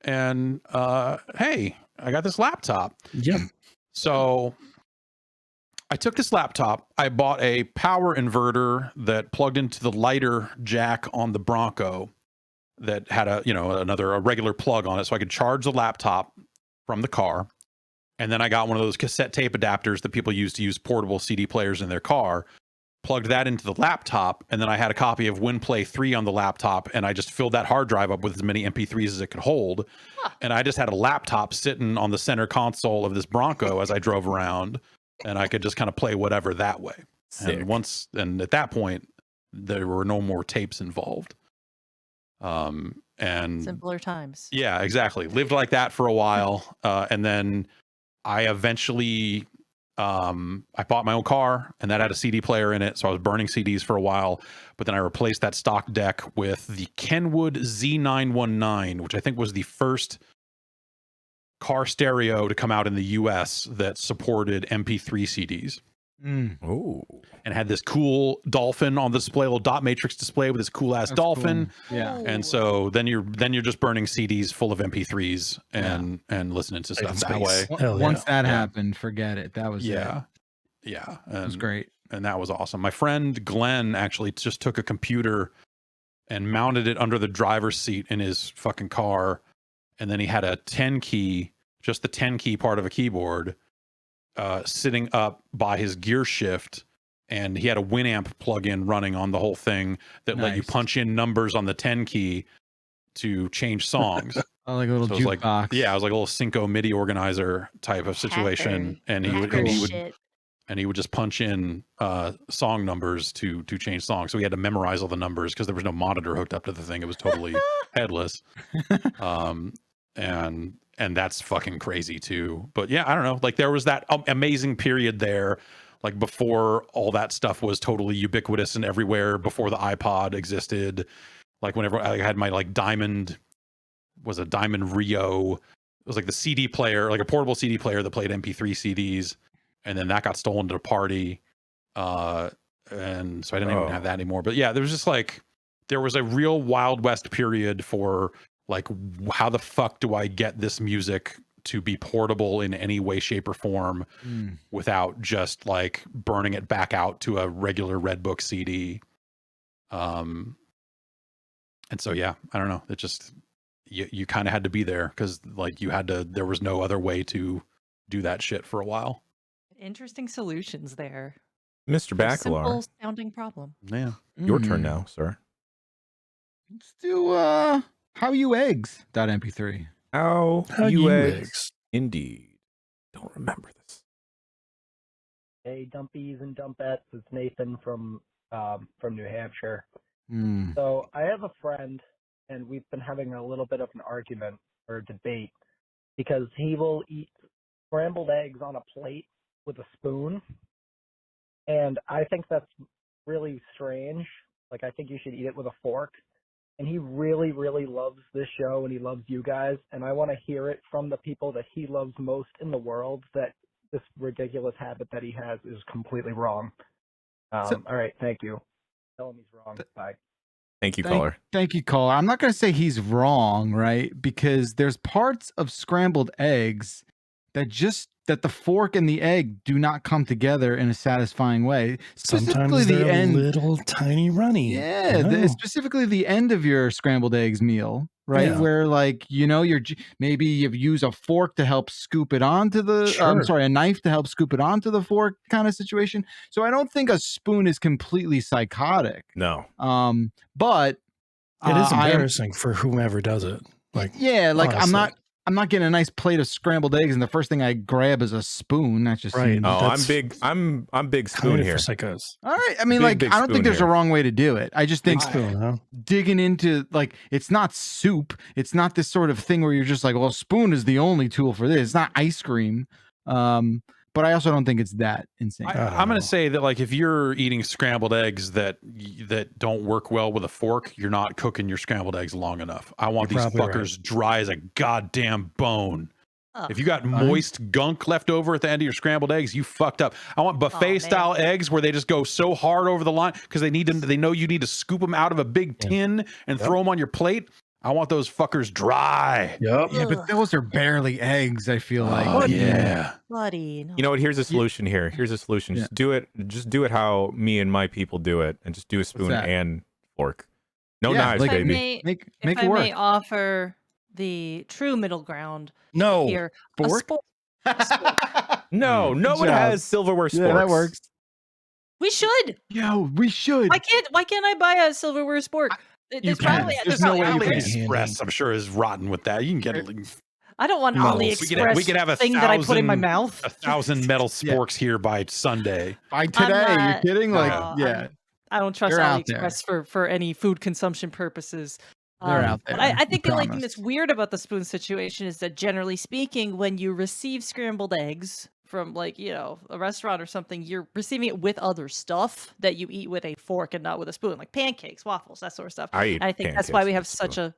And hey, I got this laptop. Yep. So I took this laptop. I bought a power inverter that plugged into the lighter jack on the Bronco that had a regular plug on it, so I could charge the laptop from the car. And then I got one of those cassette tape adapters that people use to use portable CD players in their car, plugged that into the laptop, and then I had a copy of WinPlay 3 on the laptop, and I just filled that hard drive up with as many MP3s as it could hold. Huh. And I just had a laptop sitting on the center console of this Bronco as I drove around, and I could just kind of play whatever that way. Sick. And at that point, there were no more tapes involved. And Simpler times. yeah, exactly. Lived like that for a while. And then I eventually, I bought my own car, and that had a CD player in it. So I was burning CDs for a while, but then I replaced that stock deck with the Kenwood Z919, which I think was the first car stereo to come out in the US that supported MP3 CDs. Oh, And had this cool dolphin on the display, little dot matrix display with this cool ass dolphin. Cool. Yeah. And so then you're just burning CDs full of MP3s and listening to stuff that way. Once that happened, forget it. That was Yeah. it. Yeah. It was great. And that was awesome. My friend Glenn actually just took a computer and mounted it under the driver's seat in his fucking car. And then he had a 10 key, just the 10 key part of a keyboard, sitting up by his gear shift. And he had a Winamp plug-in running on the whole thing that let you Nice. punch in numbers on the 10 key to change songs. Oh, like a little So it was like, jukebox. yeah, it was like a little Cinco MIDI organizer type of situation. And he would just punch in song numbers to change songs. So he had to memorize all the numbers because there was no monitor hooked up to the thing. It was totally headless. And that's fucking crazy too. But yeah, I don't know. Like there was that amazing period there, like before all that stuff was totally ubiquitous and everywhere, before the iPod existed. Like whenever I had my like Diamond Rio. It was like the CD player, like a portable CD player that played MP3 CDs. And then that got stolen to a party. And so I didn't even have that anymore. But yeah, there was just like, there was a real Wild West period for like, how the fuck do I get this music to be portable in any way, shape, or form without just like burning it back out to a regular Redbook CD? And so, yeah, I don't know. It just, you kind of had to be there because like there was no other way to do that shit for a while. Interesting solutions there. Mr. For a Bacalar, simple sounding problem. Yeah. your turn now, sir. Let's do how you eggs.mp3. How you eggs? Indeed. Don't remember this. Hey, dumpies and dumpettes. It's Nathan from New Hampshire. Mm. So I have a friend, and we've been having a little bit of an argument or a debate because he will eat scrambled eggs on a plate with a spoon, and I think that's really strange. Like, I think you should eat it with a fork. And he really, really loves this show, and he loves you guys, and I want to hear it from the people that he loves most in the world that this ridiculous habit that he has is completely wrong. All right, thank you. Tell him he's wrong. Bye. Thank you, caller. Thank you, caller. I'm not going to say he's wrong, right? Because there's parts of scrambled eggs that the fork and the egg do not come together in a satisfying way. Specifically, Sometimes they're a little tiny runny. Yeah, specifically the end of your scrambled eggs meal, right? Yeah. Where like, maybe you use a fork to help scoop it onto the, a knife to help scoop it onto the fork kind of situation. So I don't think a spoon is completely psychotic. No. But it is embarrassing for whomever does it. Like, yeah, like honestly. I'm not getting a nice plate of scrambled eggs and the first thing I grab is a spoon. That just Right. seems... Oh, I'm big spoon here. For psychos. All right. I mean, Big I don't think there's spoon a wrong way to do it. I just think Spoon, huh? digging into, like, it's not soup. It's not this sort of thing where you're just like, well, spoon is the only tool for this. It's not ice cream. But I also don't think it's that insane. I'm going to say that, like, if you're eating scrambled eggs that don't work well with a fork, you're not cooking your scrambled eggs long enough. I want these fuckers dry as a goddamn bone. If you got moist gunk left over at the end of your scrambled eggs, you fucked up. I want buffet style eggs where they just go so hard over the line because they know you need to scoop them out of a big tin and throw them on your plate. I want those fuckers dry. Yep. Yeah, but those are barely eggs, I feel like. Oh, yeah. Bloody. No. You know what? Here's a solution here. Here's a solution. Yeah. Just do it how me and my people do it, and just do a spoon and fork. No knives, like, baby. Make if it I work. may offer the true middle ground No. here. Fork? No, no Good one job. has silverware sporks. Yeah, that works. We should. Yo, we should. Why can't I buy a silverware spork? There's can. probably There's no way you can. AliExpress, I'm sure, is rotten with that. You can get I don't want No. AliExpress we could have a thing that I put in my mouth. 1,000 metal sporks here by Sunday. By today, you're not- kidding? Like, No, yeah, I don't trust They're out there. AliExpress for any food consumption purposes. they're out there. But I think the only thing promise. that's weird about the spoon situation is that generally speaking, when you receive scrambled eggs from like, a restaurant or something, you're receiving it with other stuff that you eat with a fork and not with a spoon, like pancakes, waffles, that sort of stuff. I eat And I think that's why pancakes we with have a such spoon. a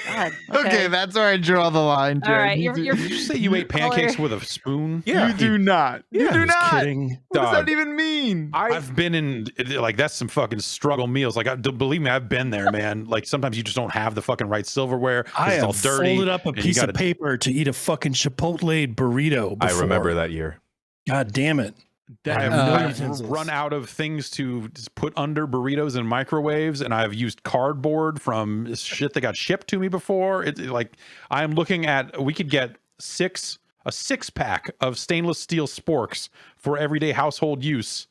God, Okay, that's where I draw the line. all Jen. right. You You're Did you say you ate pancakes with a spoon? Yeah. you do not. You Yeah, do Just not. kidding. What does Dog. that even mean? I've been in like that's some fucking struggle meals. Like, believe me, I've been there, man. Like sometimes you just don't have the fucking right silverware. 'Cause I it's all have dirty. folded up a and you piece gotta- of paper to eat a fucking Chipotle burrito. I Before. remember that year. God damn it. I have, no I have utensils. run out of things to just put under burritos and microwaves, and I've used cardboard from shit that got shipped to me before. Like I'm looking at, we could get a 6-pack of stainless steel sporks for everyday household use.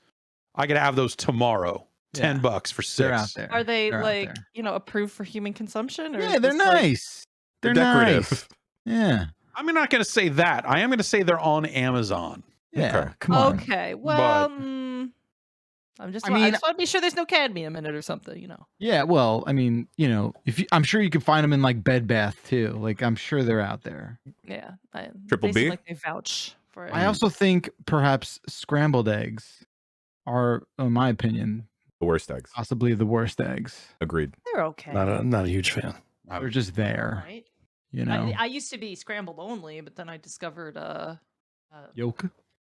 I could have those tomorrow. Yeah. $10 for 6. They're out there. Are they They're out like there. approved for human consumption? Or Yeah, is they're this, like- nice. They're decorative. nice. Yeah. I'm not going to say that. I am going to say they're on Amazon. Yeah. Okay. Come on. Okay, well, But- I just I want mean- to be sure there's no cadmium in it or something. Yeah. Well, I mean, I'm sure you can find them in like Bed Bath too. Like, I'm sure they're out there. Yeah, Triple they seem B? like they vouch for it. I also think perhaps scrambled eggs are, in my opinion, The worst eggs. possibly the worst eggs. Agreed. They're okay. Not a huge fan. They're just there. Right? You know, I used to be scrambled only, but then I discovered yolk.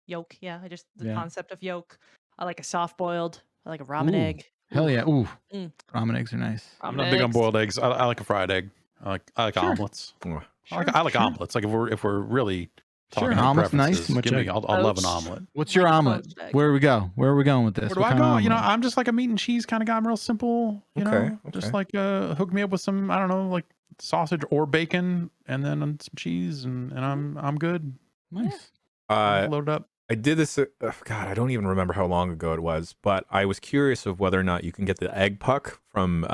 yolk. Yeah, the Yeah. concept of yolk. I like a soft boiled. I like a ramen Ooh. egg. Hell yeah. Ooh, Mm. ramen eggs are nice. I'm Ramen not big on eggs. boiled eggs. I like a fried egg. I like Sure. omelets. Mwah. I like omelets. Like if we're really Sure, talking about omelets, nice. preferences, Much give me. egg. I'll love an Poached. omelet. What's your Like a omelet? poached egg. Where are we go? Where are we going with this? Where do What I kind of go? omelet? I'm just like a meat and cheese kind of guy. I'm real simple. Okay, Just okay. like hook me up with some, I don't know, like sausage or bacon, and then some cheese, and I'm good. Nice. Load up. I did this. God, I don't even remember how long ago it was, but I was curious of whether or not you can get the egg puck from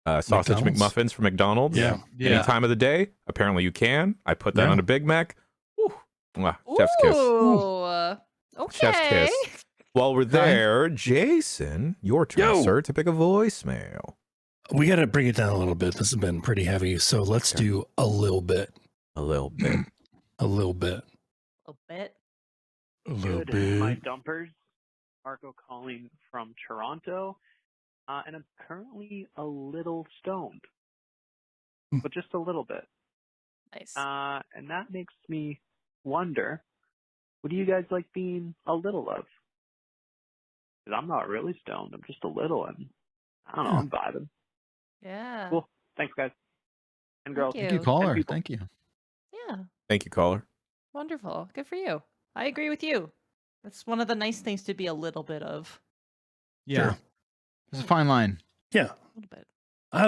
sausage McDonald's? McMuffins from McDonald's. Yeah. Any time of the day. Apparently, you can. I put that Yeah. on a Big Mac. Whew. Mwah. Chef's kiss. Ooh, okay. Chef's kiss. While we're there, Jason, your turn, Yo. sir, to pick a voicemail. We got to bring it down a little bit. This has been pretty heavy. So let's do a little bit. A little bit. A little bit. A bit. A little Good. My bit. dumpers, Marco calling from Toronto, and I'm currently a little stoned, but just a little bit. Nice. And that makes me wonder, what do you guys like being a little of? Because I'm not really stoned. I'm just a little, and I don't know, I'm vibing. Yeah. Cool. Thanks, guys. And girls. Thank Thank you, And caller. people. Thank you. Yeah. Thank you, caller. Wonderful. Good for you. I agree with you. That's one of the nice things to be a little bit of. Yeah. Sure. It's a fine line. Yeah. A little bit. I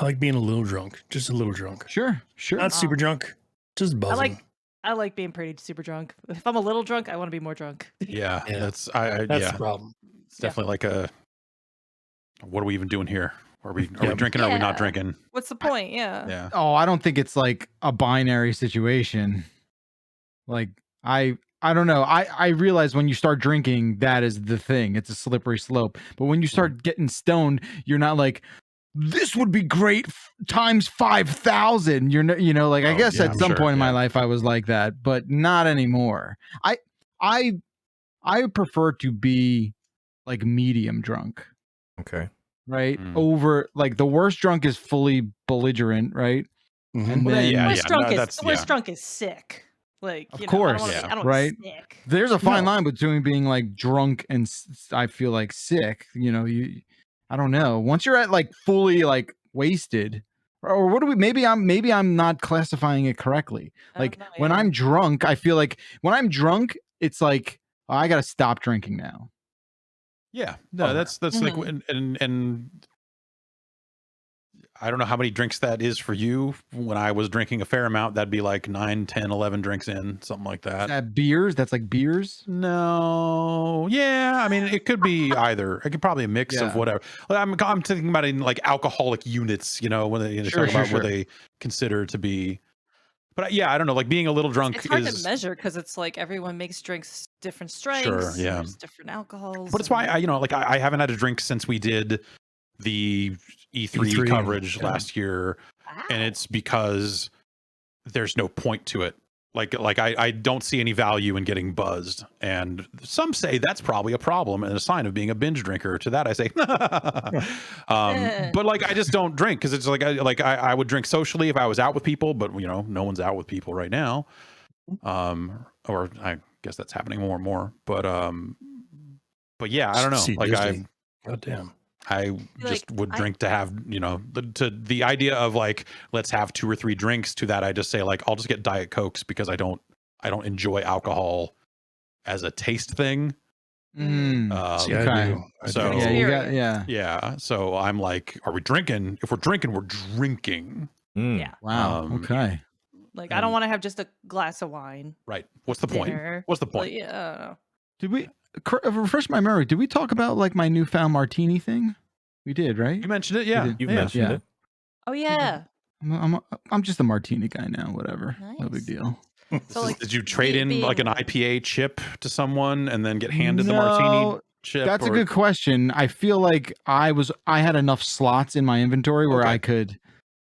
like being a little drunk. Just a little drunk. Sure. Sure. Not super drunk. Just buzzing. I like being pretty super drunk. If I'm a little drunk, I want to be more drunk. Yeah, Yeah. that's That's yeah. the problem. It's definitely like a. What are we even doing here? Are we Yeah. drinking? Or are we not Yeah. drinking? What's the point? Yeah. Yeah. Oh, I don't think it's like a binary situation. Like I don't know. I realize when you start drinking, that is the thing. It's a slippery slope. But when you start getting stoned, you're not like, this would be great times 5,000. You're not, like I Oh, guess yeah, at I'm some sure, point in my yeah. life I was like that, but not anymore. I prefer to be like medium drunk. Okay. Right? Mm. Over like the worst drunk is fully belligerent, right? Mhm. And Well, then yeah, Worst drunk no, is that's- the worst yeah. drunk is sick. Like, Of I course, don't wanna yeah, be, I don't right? Be sick. there's a fine No. line between being like drunk and I feel like sick. I don't know. Once you're at like fully like wasted, or what do we? Maybe I'm not classifying it correctly. I don't Like know, when yeah. I'm drunk, I feel like when I'm drunk, it's like oh, I gotta stop drinking now. Yeah. No, Oh, that's like Mhm. and I don't know how many drinks that is for you. When I was drinking a fair amount, that'd be like 9, 10, 11 drinks in, something like Is that. that beers? That's like beers? No, yeah, I mean, it could be either. It could probably a mix of Yeah. whatever. I'm thinking about it in like alcoholic units, when they Sure, talk sure, about what sure. they consider to be. But yeah, I don't know. Like being a little drunk It's hard to is measure because it's like everyone makes drinks different strengths. Sure, yeah. There's different alcohols. But it's why I haven't had a drink since we did the E3, E3, coverage yeah. last year, and Wow. it's because there's no point to it. Like I don't see any value in getting buzzed, and some say that's probably a problem and a sign of being a binge drinker. To that I say, but like I just don't drink because it's like I would drink socially if I was out with people, but no one's out with people right now, or I guess that's happening more and more. But yeah, I don't know. See, Like Disney. Goddamn. I just would drink to have, to the idea of like, let's have 2 or 3 drinks. To that, I just say like, I'll just get Diet Cokes because I don't enjoy alcohol as a taste thing. See, I do. So Yeah, you got, yeah. So I'm like, are we drinking? If we're drinking, we're drinking. Yeah. Wow. Okay. Like I don't want to have just a glass of wine. Right. What's the point? Dinner. What's the point? Like, yeah, I don't know. Did we refresh my memory? Did we talk about like my newfound martini thing? We did, right? You mentioned it. We Yeah. did. You've mentioned it. Oh yeah. I'm just a martini guy now. Whatever. No big Nice. deal. So like, Did you trade in being- like an IPA chip to someone and then get handed the martini chip? That's a good question. I feel like I had enough slots in my inventory where I could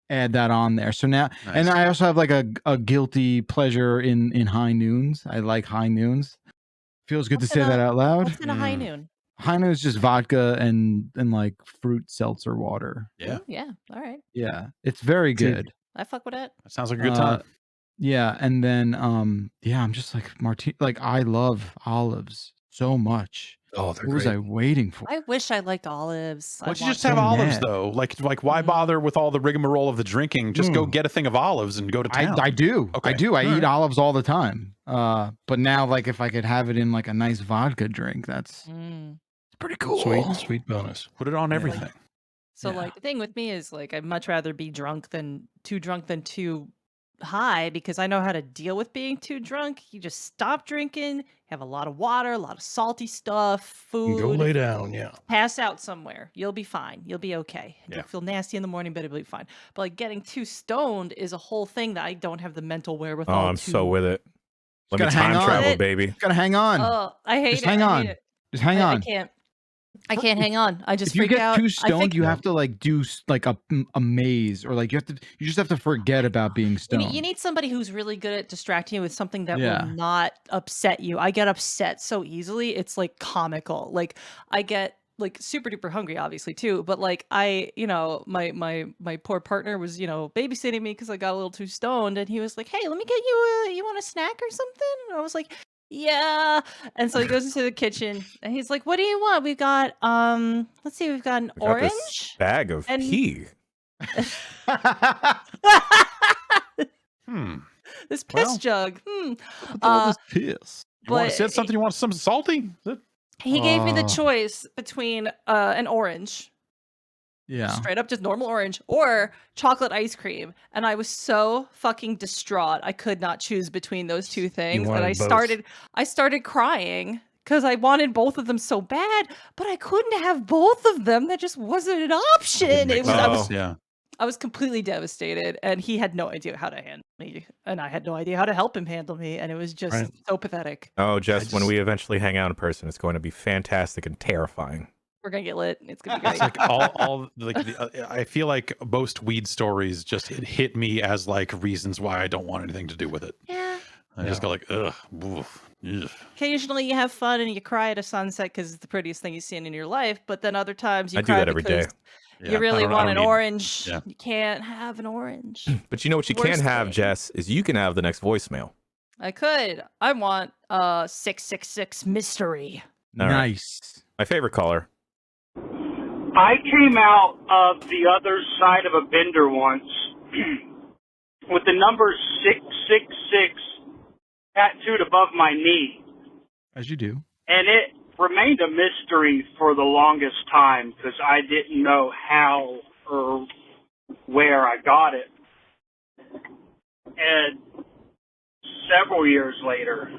add that on there. So now, and I also have like a guilty pleasure in high noons. I like high noons. Feels good to say that out loud. What's in a high noon? High noon is just vodka and like fruit seltzer water. Yeah. Ooh, yeah. All right. Yeah, it's very good. I fuck with it. That sounds like a good time. Yeah, and then I'm just like martini. Like I love olives so much. Oh, they're What was great. I waiting for? I wish I liked olives. Why don't you want just have so olives mad. though? Like why bother with all the rigmarole of the drinking? Just go get a thing of olives and go to town. I do. Okay. I do. I All eat right. olives all the time. But now like if I could have it in like a nice vodka drink, that's pretty cool. Sweet bonus. Put it on everything. So like the thing with me is like I'd much rather be drunk than too high because I know how to deal with being too drunk. You just stop drinking, have a lot of water, a lot of salty stuff, food. Go lay down. Yeah. Pass out somewhere. You'll be fine. You'll be okay. Yeah. You'll feel nasty in the morning, but it'll be fine. But like getting too stoned is a whole thing that I don't have the mental wherewithal. Oh, I'm so with it. Let me gotta hang time on. travel, baby. Gotta hang on. Oh, I hate Just it. hang I on. hate it. Just hang I on. can't. I can't hang on. I just If you freak get out. too I stoned, think you have to like do like a maze, or like you just have to forget about being you stoned. need somebody who's really good at distracting you with something that Yeah. will not upset you. I get upset so easily. It's like comical. Like I get like super duper hungry, obviously too. But like my poor partner was babysitting me because I got a little too stoned, and he was like, "Hey, let me get you you want a snack or something?" And I was like, "Yeah." And so he goes into the kitchen and he's like, "What do you want? We've got let's see, we've got an We got this orange." bag of and- pee. This piss Well, jug. All this piss. You want but to say something? You want something salty? He gave me the Oh. choice between an orange, Yeah. straight up just normal orange, or chocolate ice cream, and I was so fucking distraught. I could not choose between those two things, and wanted I both. started crying because I wanted both of them so bad, but I couldn't have both of them. That just wasn't an option. It was yeah. I was completely devastated, and he had no idea how to handle me, and I had no idea how to help him handle me, and it was just Right. so pathetic. Oh, Jess, when we eventually hang out in person, it's going to be fantastic and terrifying. We're gonna get lit. It's gonna be great. It's like all like I feel like most weed stories just hit me as like reasons why I don't want anything to do with it. Yeah. I just go like, ugh. Oof, ugh. Occasionally you have fun and you cry at a sunset because it's the prettiest thing you've seen in your life, but then other times you I do cry that every day. because Yeah, you I really don't- I want don't an need- orange. yeah. You can't have an orange. But you know what you can Worst have, thing. Jess, is you can have the next voicemail. I could. I want 666 mystery. All right. Nice. My favorite caller. I came out of the other side of a bender once with the number 666 tattooed above my knee. As you do. And it remained a mystery for the longest time because I didn't know how or where I got it. And several years later,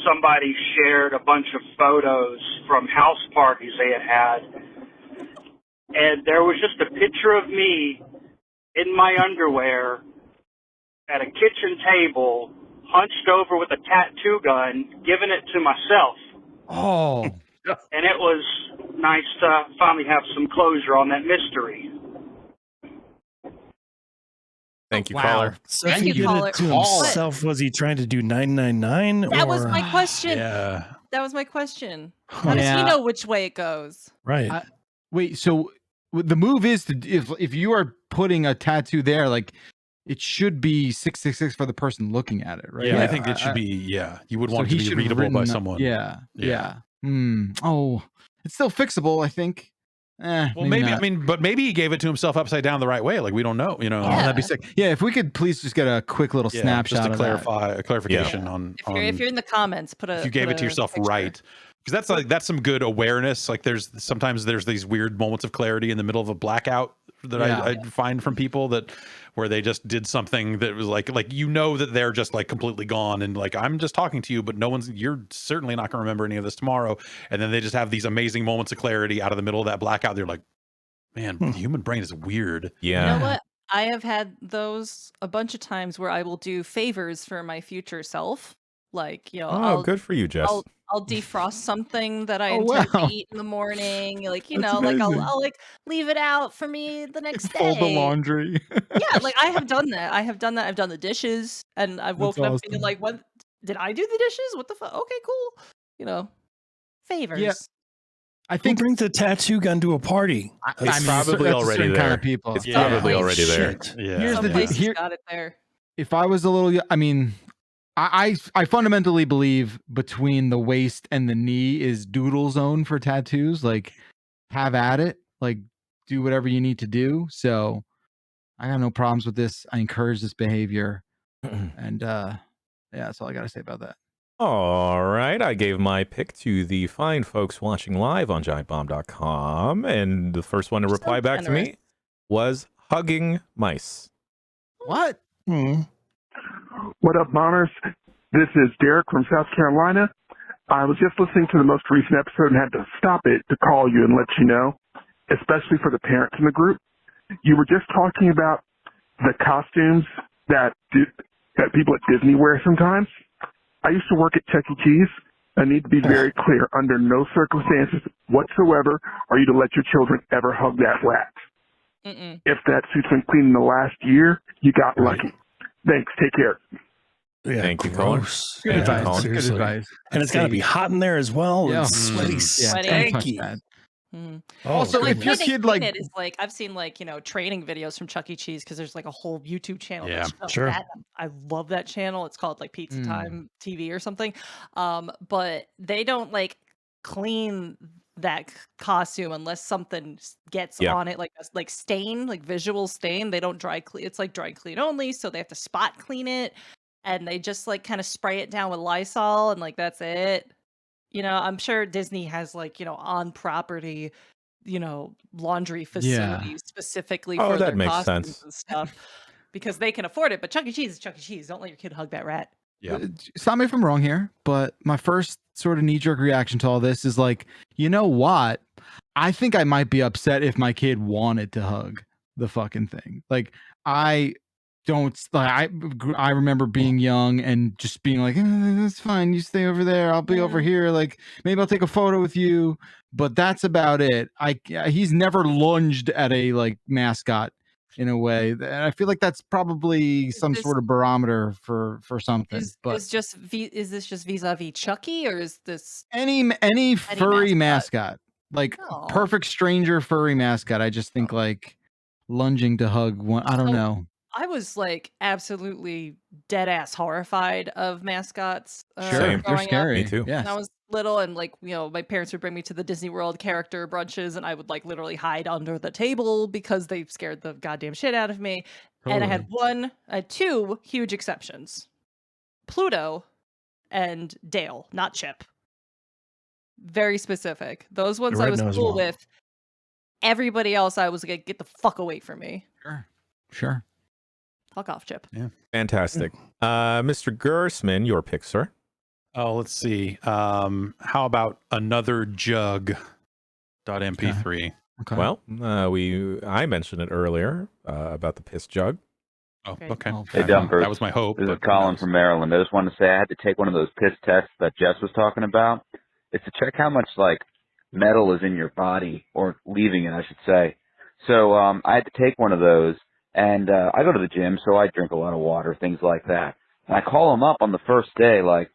somebody shared a bunch of photos from house parties they had. And there was just a picture of me in my underwear at a kitchen table, hunched over with a tattoo gun, giving it to myself. Oh. And it was nice to finally have some closure on that mystery. Thank you, Wow. caller. So Thank if he you, did caller. it to What? himself, was he trying to do 999? That or... was my question. Yeah. That was my question. How does he Yeah. know which way it goes? Right. Wait, so the move is to if you are putting a tattoo there, like it should be 666 for the person looking at it, right? Yeah, I Like, think it should be. Yeah, you would so want he it to should be have readable by written- someone. Yeah. Oh, it's still fixable, I think. Well, maybe I mean, but maybe he gave it to himself upside down the right way. Like we don't know. You know. Oh, that'd be sick. Yeah, if we could please just get a quick little Yeah, snapshot just to of that. a clarification on. If you're in the comments, put a. If you gave put it to a yourself picture. right, because that's some good awareness. Like sometimes there's these weird moments of clarity in the middle of a blackout that I find from people that where they just did something that was like that they're just like completely gone and like I'm just talking to you, but you're certainly not going to remember any of this tomorrow. And then they just have these amazing moments of clarity out of the middle of that blackout. They're like, man, the human brain is weird. Yeah. You know what? I have had those a bunch of times where I will do favors for my future self. Like, Oh, good for you, Jess. I'll defrost something that I Oh, intend wow. to eat in the morning. Like, That's like amazing. I'll like leave it out for me the next day. Fold the laundry. Yeah, like I have done that. I've done the dishes, and I've That's woken up being awesome. like, "What? Did I do the dishes? What the fuck? Okay, cool." Favors. I Who think brings a tattoo gun to a party? It's probably that's a already certain there. kind of people. It's Yeah. probably Holy already there. Shit. Yeah. Here's Some the places here- got it there. If I was a little, I mean, I fundamentally believe between the waist and the knee is doodle zone for tattoos. Like, have at it. Like, do whatever you need to do. So, I got no problems with this. I encourage this behavior, and yeah, that's all I got to say about that. All right, I gave my pick to the fine folks watching live on giantbomb.com, and the first one to So reply back to me generous. was hugging mice. What? Hmm. What up, bombers? This is Derek from South Carolina. I was just listening to the most recent episode and had to stop it to call you and let you know, especially for the parents in the group. You were just talking about the costumes that people at Disney wear sometimes. I used to work at Chuck E. Cheese. I need to be very clear. Under no circumstances whatsoever are you to let your children ever hug that rat. Mm-mm. If that suit's been clean in the last year, you got lucky. Thanks. Take care. Yeah, Thank you, caller. gross. Good Yeah, advice. Colin. Good Seriously. advice. And it's got to be hot in there as well. Yeah. And sweaty, Sweaty. Don't touch stanky. that. Mhm. Oh, Also, Like, if your the way they kid, clean like- it is like I've seen training videos from Chuck E. Cheese because there's like a whole YouTube channel. Yeah, that's just sure. that. I love that channel. It's called like Pizza Time TV or something. But they don't like clean that costume unless something gets Yeah. on it, like like stain, like visual stain. They don't dry clean. It's like dry clean only, so they have to spot clean it, and they just like kind of spray it down with Lysol, and like that's it. I'm sure Disney has on property, laundry facilities specifically Oh, for that their makes costumes sense. and stuff because they can afford it. But Chuck E. Cheese is Chuck E. Cheese. Don't let your kid hug that rat. Yeah. Stop me if I'm wrong here, but my first sort of knee-jerk reaction to all this is like, you know what? I think I might be upset if my kid wanted to hug the fucking thing. Like, I don't like. I remember being young and just being like, "That's fine. You stay over there. I'll be over here. Like, maybe I'll take a photo with you." But that's about it. He's never lunged at a mascot in a way. And I feel like that's probably some this- sort of barometer for something. Is But is this just vis-a-vis Chucky, or is this any furry mascot? mascot, like Aw. perfect stranger furry mascot, I just think like lunging to hug one. I don't So- know. I was like absolutely dead ass horrified of mascots. Same. They're growing up. scary. Me too. Yes. When I was little, and my parents would bring me to the Disney World character brunches, and I would like literally hide under the table because they scared the goddamn shit out of me. And I had two huge exceptions: Pluto and Dale, not Chip. Very specific. Those ones I Red was nose cool mom. with. Everybody else, I was like, get the fuck away from me. Sure. Sure. Fuck off, Chip. Yeah. Fantastic. Mr. Gersman, your pick, sir. Oh, let's see. How about another jug? .mp3. Okay. Well, I mentioned it earlier about the piss jug. Oh, Great. okay. Oh, Hey, Dumpers. That was my hope. This is but who Colin knows? from Maryland. I just wanted to say I had to take one of those piss tests that Jess was talking about. It's to check how much, like, metal is in your body, or leaving it, I should say. So I had to take one of those, and I go to the gym, so I drink a lot of water, things like that. And I call them up on the first day, like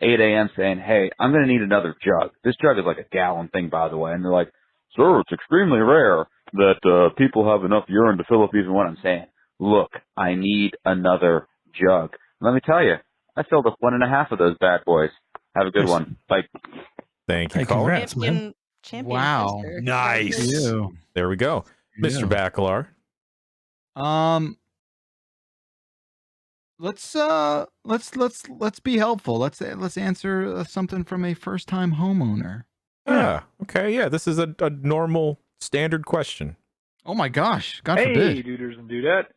8 a.m., saying, hey, I'm going to need another jug. This jug is like a gallon thing, by the way. And they're like, sir, it's extremely rare that people have enough urine to fill up even what I'm saying. Look, I need another jug. Let me tell you, I filled up 1.5 of those bad boys. Have a good one. Bye. Thank you, Hey, Colin. congrats, man. Champion Wow. tester. Nice. You. There we go. Mr. Yeah. Bacalar. Let's be helpful. Let's answer something from a first-time homeowner. Okay. Yeah, this is a normal, standard question. Oh my gosh! God Hey, forbid. duders and dudette.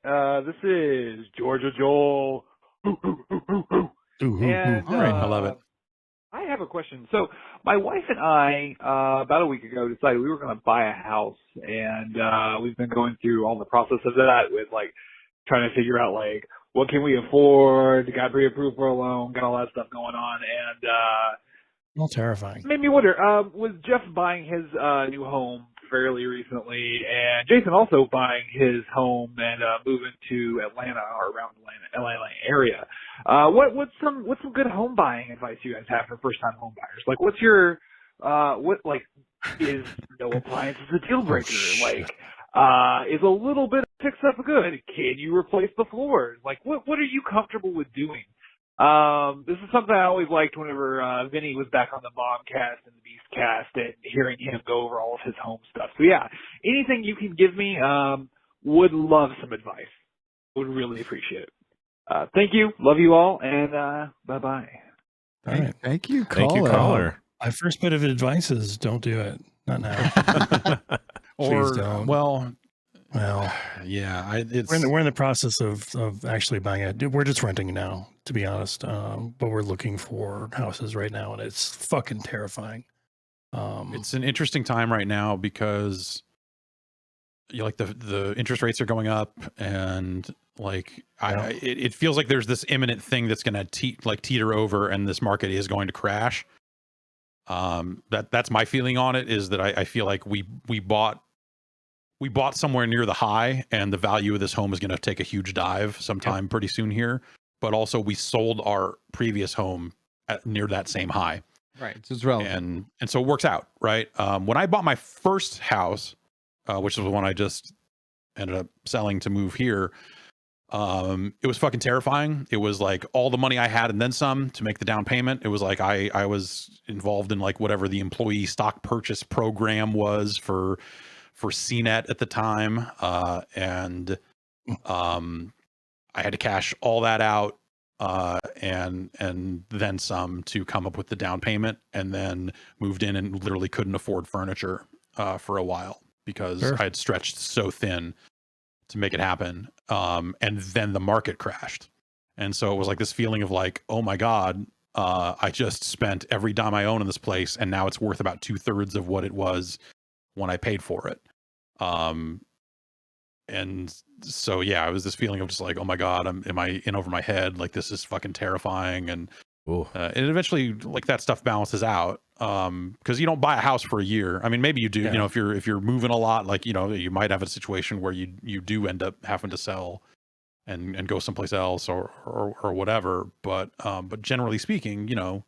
This is Georgia Joel. And Great. I love it. I have a question. So my wife and I, about a week ago, decided we were going to buy a house, and we've been going through all the process of that with like trying to figure out like what can we afford, got pre-approved for a loan, got all that stuff going on, and All terrifying. made me wonder, was Jeff buying his new home fairly recently, and Jason also buying his home and moving to Atlanta or around Atlanta area? What's some good home buying advice you guys have for first time home buyers? Like, what's your is no appliances a deal breaker? Like, is a little bit of fix up good? Can you replace the floors? Like, what are you comfortable with doing? This is something I always liked whenever Vinny was back on the Momcast and the Beastcast and hearing him go over all of his home stuff. So yeah, anything you can give me, would love some advice. Would really appreciate it. Thank you. Love you all. And bye-bye. All right. Thank you, Thank you, caller. My first bit of advice is don't do it. Not now. Please Or, don't. well, Well, yeah, it's we're in the process of actually buying it. We're just renting now, to be honest. But we're looking for houses right now, and it's fucking terrifying. it's an interesting time right now because like the interest rates are going up, and like it feels like there's this imminent thing that's going to teeter over, and this market is going to crash. That's my feeling on it, is that I feel like we bought somewhere near the high, and the value of this home is going to take a huge dive sometime pretty soon here. But also we sold our previous home at near that same high. Right. So it's relevant. And so it works out, right? When I bought my first house, which is the one I just ended up selling to move here, it was fucking terrifying. It was like all the money I had and then some to make the down payment. It was like I was involved in like whatever the employee stock purchase program was for CNET at the time. And I had to cash all that out and then some to come up with the down payment, and then moved in and literally couldn't afford furniture for a while because I had stretched so thin to make it happen. And then the market crashed. And so it was like this feeling of like, oh my God, I just spent every dime I own in this place, and now it's worth about 2/3 of what it was when I paid for it. And so, yeah, it was this feeling of just like, oh my God, am I in over my head? Like, this is fucking terrifying. And eventually, like, that stuff balances out. Because you don't buy a house for a year. I mean, maybe you do, you know, if you're moving a lot, like, you know, you might have a situation where you do end up having to sell and go someplace else or whatever. But generally speaking, you know,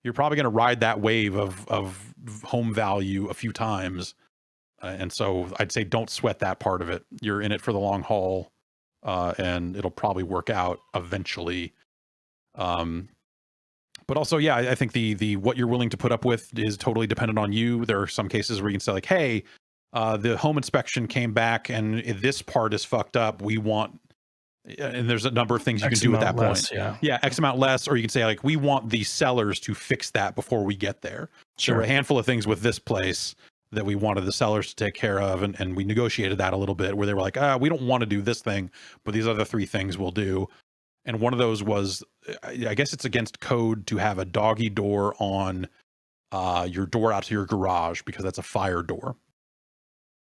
you're probably going to ride that wave of home value a few times. And so I'd say don't sweat that part of it. You're in it for the long haul, and it'll probably work out eventually. But also, yeah, I think the what you're willing to put up with is totally dependent on you. There are some cases where you can say like, hey, the home inspection came back and this part is fucked up. We want, and there's a number of things you can do at that point. Yeah, X amount less, or you can say like, we want the sellers to fix that before we get there. There were a handful of things with this place that we wanted the sellers to take care of, and we negotiated that a little bit, where they were like, we don't want to do this thing, but these other 3 things we'll do. And one of those was, I guess it's against code to have a doggy door on your door out to your garage, because that's a fire door.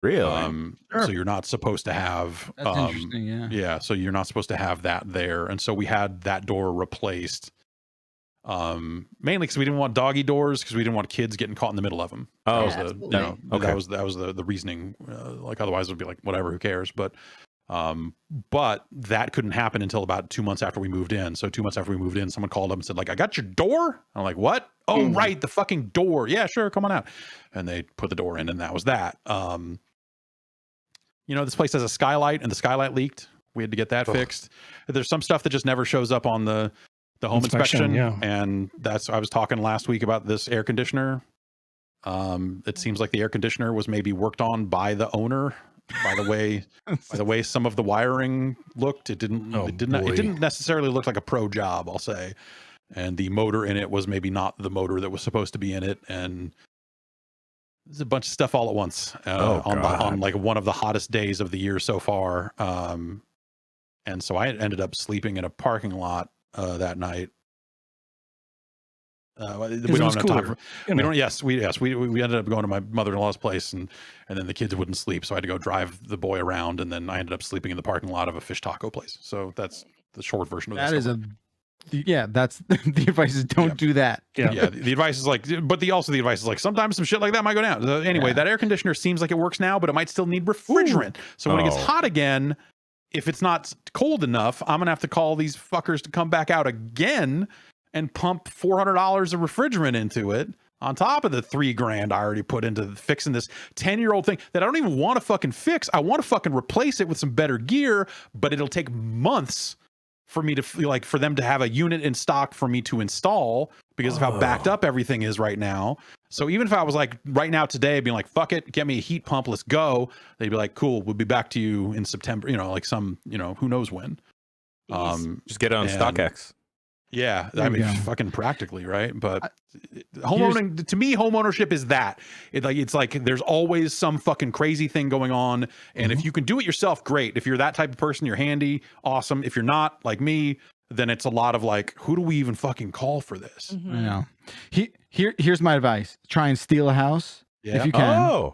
Really? So you're not supposed to have That's interesting. yeah, so you're not supposed to have that there. And so we had that door replaced, mainly because we didn't want doggy doors, because we didn't want kids getting caught in the middle of them. Oh, that was the, you know, okay. that was the reasoning. Like otherwise it would be like, whatever, who cares? But that couldn't happen until about 2 months after we moved in. So 2 months after we moved in, someone called up and said, like, I got your door. I'm like, what? Oh, right, the fucking door. Yeah, sure, come on out. And they put the door in, and that was that. You know, this place has a skylight, and the skylight leaked. We had to get that fixed. There's some stuff that just never shows up on the home inspection. Yeah. And I was talking last week about this air conditioner. It seems like the air conditioner was maybe worked on by the owner. By the way some of the wiring looked, it didn't necessarily look like a pro job, I'll say. And the motor in it was maybe not the motor that was supposed to be in it, and there's a bunch of stuff all at once on like one of the hottest days of the year so far. And so I ended up sleeping in a parking lot that night. We don't have time for, we don't. Yes, we ended up going to my mother-in-law's place, and then the kids wouldn't sleep, so I had to go drive the boy around, and then I ended up sleeping in the parking lot of a fish taco place. So that's the short version of that. That's the advice is don't do that. Yeah. The advice is like, but the advice is like, sometimes some shit like that might go down. Anyway, that air conditioner seems like it works now, but it might still need refrigerant. So when it gets hot again, if it's not cold enough, I'm gonna have to call these fuckers to come back out again and pump $400 of refrigerant into it, on top of the $3,000 I already put into fixing this 10-year-old thing that I don't even want to fucking fix. I want to fucking replace it with some better gear, but it'll take months for me to feel like, for them to have a unit in stock for me to install, because of how backed up everything is right now. So even if I was like right now today being like, fuck it, get me a heat pump, let's go, they'd be like, cool, we'll be back to you in September, you know, like some, you know, who knows when. Just get it on StockX. Yeah, I mean, fucking practically, right? But homeowning, to me, home ownership is that. It's like there's always some fucking crazy thing going on, and if you can do it yourself, great. If you're that type of person, you're handy, awesome. If you're not, like me, then it's a lot of like, who do we even fucking call for this? I know. Here's my advice: try and steal a house if you can.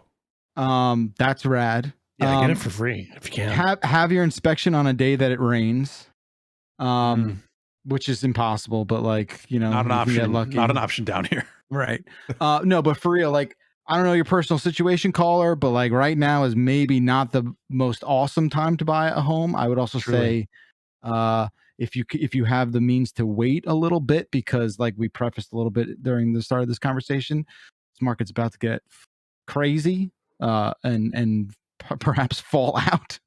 That's rad. Yeah, get it for free if you can. Have your inspection on a day that it rains. Which is impossible, but like, you know, not an option. Not an option down here. Right. No, but for real, like, I don't know your personal situation, caller, but like right now is maybe not the most awesome time to buy a home. I would also say, if you have the means to wait a little bit, because like we prefaced a little bit during the start of this conversation, this market's about to get crazy, and perhaps fall out.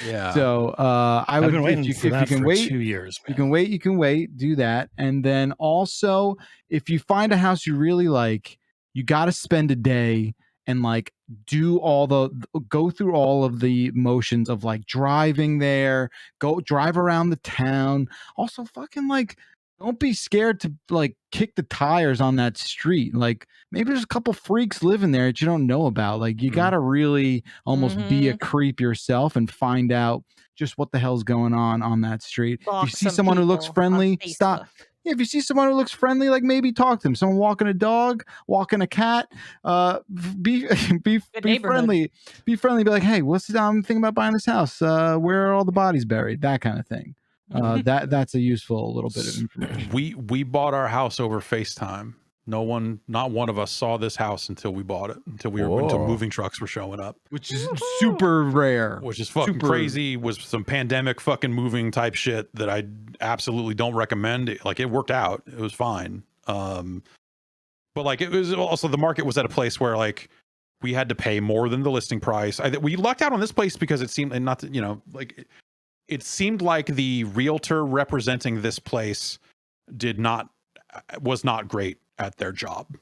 Yeah. So I would, if you can wait 2 years, you can wait, do that. And then also, if you find a house you really like, you got to spend a day and like go through all of the motions of like driving there, go drive around the town. Also fucking like, don't be scared to like kick the tires on that street. Like maybe there's a couple freaks living there that you don't know about. Like you got to really almost be a creep yourself and find out just what the hell's going on that street. If you see someone who looks friendly, stop. Yeah, if you see someone who looks friendly, like maybe talk to them. Someone walking a dog, walking a cat, be friendly. Be friendly. Be like, hey, I'm thinking about buying this house. Where are all the bodies buried? That kind of thing. That's a useful little bit of information. We bought our house over FaceTime. Not one of us saw this house until we bought it, until moving trucks were showing up, which is super rare, which is fucking crazy. Was some pandemic fucking moving type shit that I absolutely don't recommend. It worked out, it was fine. But like, it was also, the market was at a place where like we had to pay more than the listing price. We lucked out on this place because it seemed, and not to, you know, like it seemed like the realtor representing this place was not great at their job,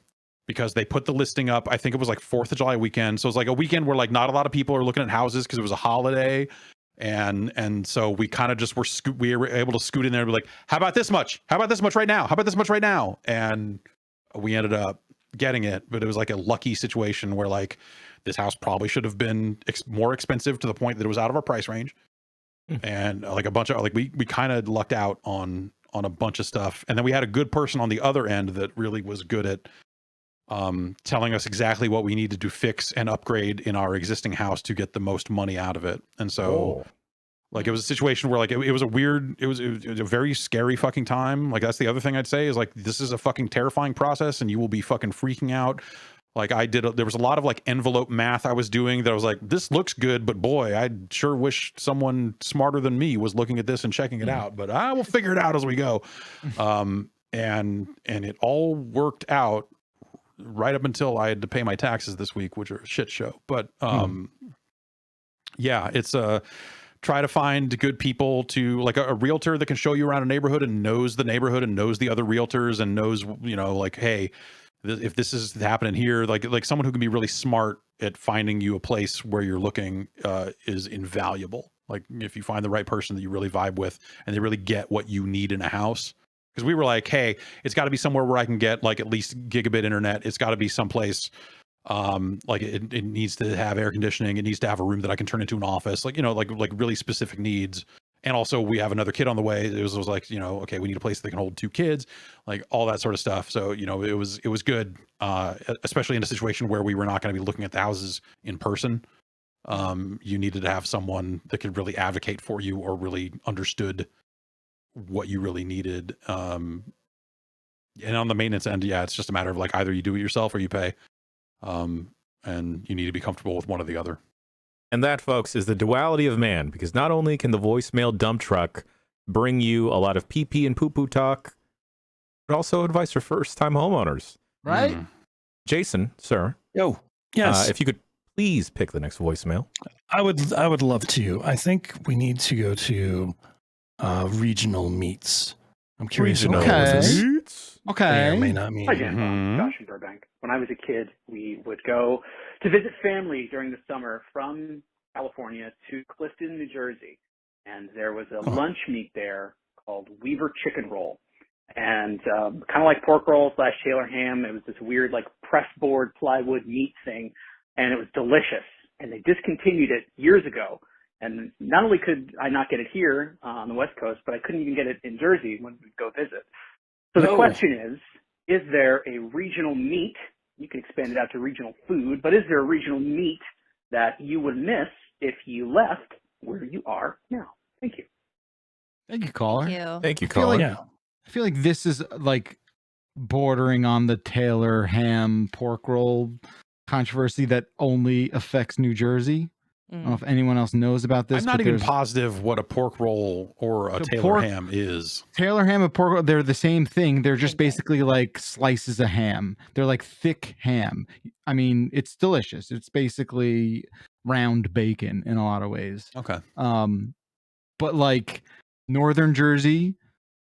because they put the listing up, I think it was like 4th of July weekend. So it was like a weekend where like not a lot of people are looking at houses because it was a holiday. And so we kind of just we were able to scoot in there and be like, how about this much? How about this much right now? How about this much right now? And we ended up getting it, but it was like a lucky situation where like this house probably should have been more expensive to the point that it was out of our price range. And like a bunch of like we kind of lucked out on a bunch of stuff, and then we had a good person on the other end that really was good at telling us exactly what we needed to fix and upgrade in our existing house to get the most money out of it. And so like it was a situation where like it was a weird, it was a very scary fucking time. Like that's the other thing I'd say is like this is a fucking terrifying process, and you will be fucking freaking out. Like there was a lot of like envelope math I was doing that I was like, this looks good, but boy, I sure wish someone smarter than me was looking at this and checking it out, but I will figure it out as we go. And it all worked out right up until I had to pay my taxes this week, which are a shit show. But yeah, it's try to find good people to like a realtor that can show you around a neighborhood and knows the neighborhood and knows the other realtors and knows, you know, like, hey, if this is happening here, like someone who can be really smart at finding you a place where you're looking is invaluable. Like if you find the right person that you really vibe with and they really get what you need in a house. Because we were like, hey, it's got to be somewhere where I can get like at least gigabit internet. It's got to be someplace like it needs to have air conditioning. It needs to have a room that I can turn into an office. Like, you know, like really specific needs. And also we have another kid on the way. It was like, you know, okay, we need a place that can hold 2 kids, like all that sort of stuff. So, you know, it was good, especially in a situation where we were not going to be looking at the houses in person. You needed to have someone that could really advocate for you or really understood what you really needed. And on the maintenance end, yeah, it's just a matter of like either you do it yourself or you pay. And you need to be comfortable with one or the other. And that, folks, is the duality of man, because not only can the voicemail dump truck bring you a lot of pee-pee and poo-poo talk, but also advice for first-time homeowners. Right? Jason, sir. Yo. Yes. If you could please pick the next voicemail. I would love to. I think we need to go to regional meats. I'm curious Regional about what this meats? may or may not mean. Hi, Jen. Josh in Burbank. When I was a kid, we would go to visit family during the summer from California to Clifton, New Jersey. And there was a lunch meat there called Weaver Chicken Roll. And kind of like pork roll / Taylor ham. It was this weird like pressboard plywood meat thing. And it was delicious. And they discontinued it years ago. And not only could I not get it here on the West Coast, but I couldn't even get it in Jersey when we'd go visit. So the question is there a regional meat? You can expand it out to regional food, but is there a regional meat that you would miss if you left where you are now? Thank you. Thank you, caller. Thank you, I feel caller. like, I feel like this is like bordering on the Taylor ham pork roll controversy that only affects New Jersey. I don't know if anyone else knows about this. I'm not even positive what a pork roll or a Taylor ham is. Taylor ham and pork roll, they're the same thing. They're just basically like slices of ham. They're like thick ham. I mean, it's delicious. It's basically round bacon in a lot of ways. Okay. But like Northern Jersey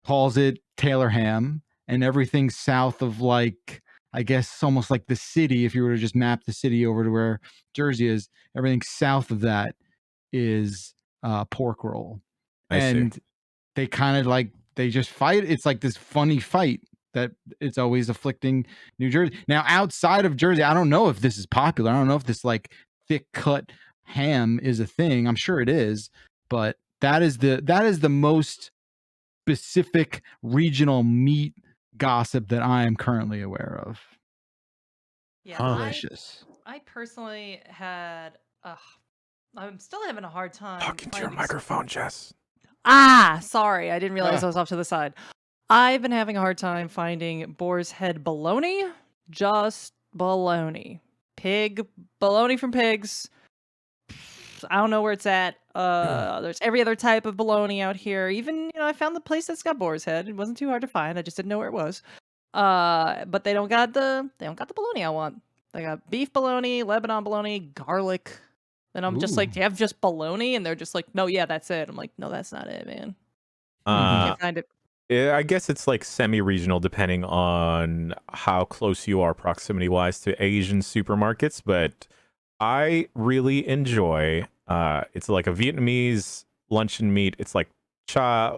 calls it Taylor ham, and everything south of like, I guess almost like the city, if you were to just map the city over to where Jersey is, everything south of that is pork roll. And they kind of like, they just fight. It's like this funny fight that it's always afflicting New Jersey. Now, outside of Jersey, I don't know if this is popular. I don't know if this like thick cut ham is a thing. I'm sure it is, but that is the most specific regional meat gossip that I am currently aware of. Yeah, Delicious. I personally had. I'm still having a hard time. Talking to your microphone, Jess. Sorry, I didn't realize I was off to the side. I've been having a hard time finding boar's head bologna. Just bologna. Pig bologna from pigs. I don't know where it's at. There's every other type of bologna out here. Even, I found the place that's got boar's head. It wasn't too hard to find. I just didn't know where it was. But they don't got the bologna I want. They got beef bologna, Lebanon bologna, garlic. And I'm just like, do you have just bologna? And they're just like, no, yeah, that's it. I'm like, no, that's not it, man. Can't find it. Yeah, I guess it's like semi-regional depending on how close you are proximity-wise to Asian supermarkets, but I really enjoy it's like a Vietnamese luncheon meat. It's like cha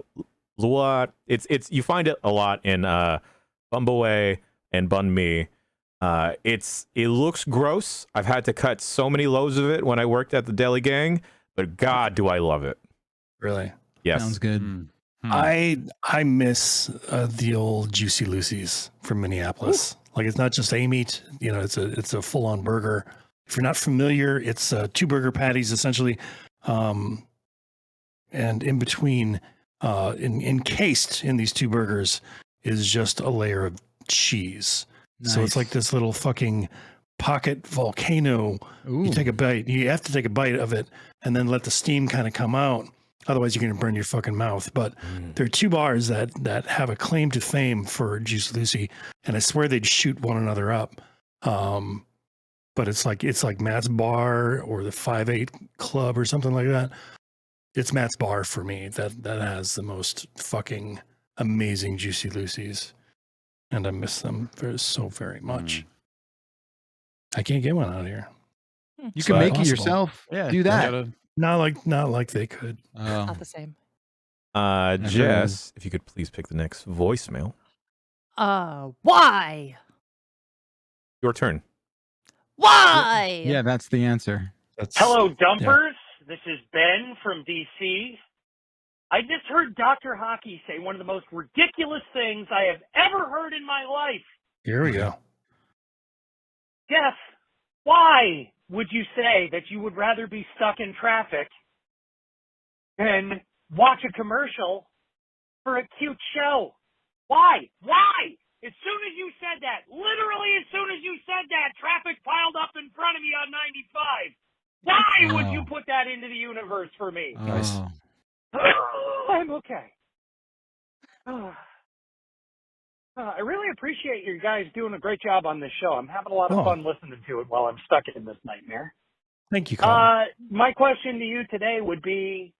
lua. It's you find it a lot in bun bo and bun mi. It looks gross. I've had to cut so many loaves of it when I worked at the Deli Gang, but God, do I love it. Really? Yes. Sounds good. I miss the old Juicy Lucy's from Minneapolis. Like it's not just a meat, you know, it's a full on burger. If you're not familiar, it's 2 burger patties essentially, and in between, encased in these 2 burgers is just a layer of cheese. So it's like this little fucking pocket volcano. You take a bite. You have to take a bite of it and then let the steam kind of come out. Otherwise, you're going to burn your fucking mouth. But there are 2 bars that have a claim to fame for Juicy Lucy, and I swear they'd shoot one another up. But it's like Matt's Bar or the 5-8 Club or something like that. It's Matt's Bar for me. That has the most fucking amazing Juicy Lucy's, and I miss them so very much. I can't get one out here. You can make it yourself. Yeah, do that. Not like they could. Not the same. Jess, if you could please pick the next voicemail. Why? Your turn. Why? Yeah, that's the answer. Hello, Dumpers. This is Ben from DC. I just heard Dr. Hockey say one of the most ridiculous things I have ever heard in my life. Here we go. Jeff, why would you say that you would rather be stuck in traffic than watch a commercial for a cute show? Why? Why? As soon as you said that, literally as soon as you said that, traffic piled up in front of me on 95. Why would you put that into the universe for me? Nice. I'm okay. I really appreciate you guys doing a great job on this show. I'm having a lot of fun listening to it while I'm stuck in this nightmare. Thank you, Colin. My question to you today would be,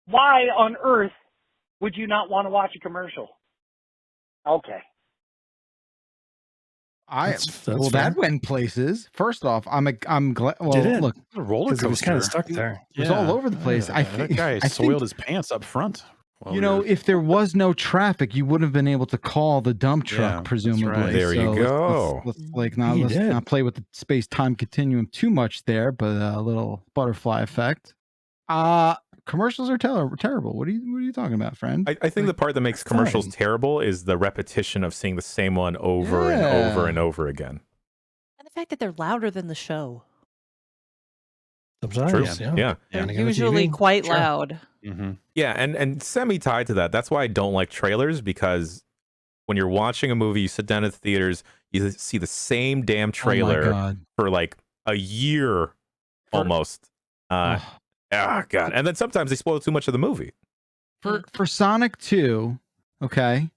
why on earth would you not want to watch a commercial? Okay. That went places. First off, I'm glad. Well, Did it? look, a roller coaster. It was kind of stuck there. It was all over the place. I that think guy I soiled think, his pants up front. You know, if there was no traffic, you wouldn't have been able to call the dump truck, Yeah, that's presumably. right. There you go. Let's not play with the space-time continuum too much there, but a little butterfly effect. Commercials are terrible. What are you talking about, friend? I think the part that makes commercials terrible is the repetition of seeing the same one over and over and over again. And the fact that they're louder than the show. Sometimes, True. Yeah. They're usually quite loud. Mm-hmm. Yeah, and semi-tied to that, that's why I don't like trailers, because when you're watching a movie, you sit down at the theaters, you see the same damn trailer for like a year almost. God. And then sometimes they spoil too much of the movie. For Sonic 2, okay?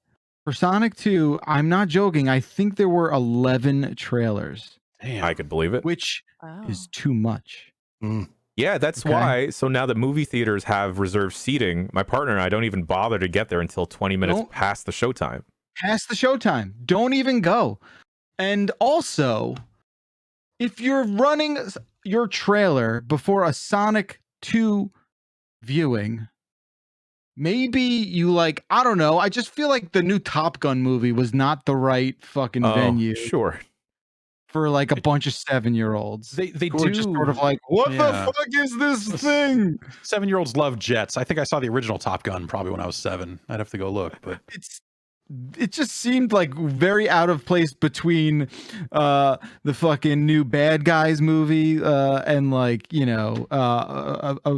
For Sonic 2, I'm not joking. I think there were 11 trailers. Damn. I could believe it. Which is too much. Yeah, that's why. So now that movie theaters have reserved seating, my partner and I don't even bother to get there until 20 minutes past the showtime. Past the showtime. Don't even go. And also, if you're running your trailer before a Sonic 2 viewing, maybe you I don't know. I just feel like the new Top Gun movie was not the right fucking venue. Sure. For like a bunch of 7-year-olds. They who are just sort of like, what the fuck is this thing? 7-year-olds love jets. I think I saw the original Top Gun probably when I was 7. I'd have to go look, but it just seemed like very out of place between the fucking new Bad Guys movie and a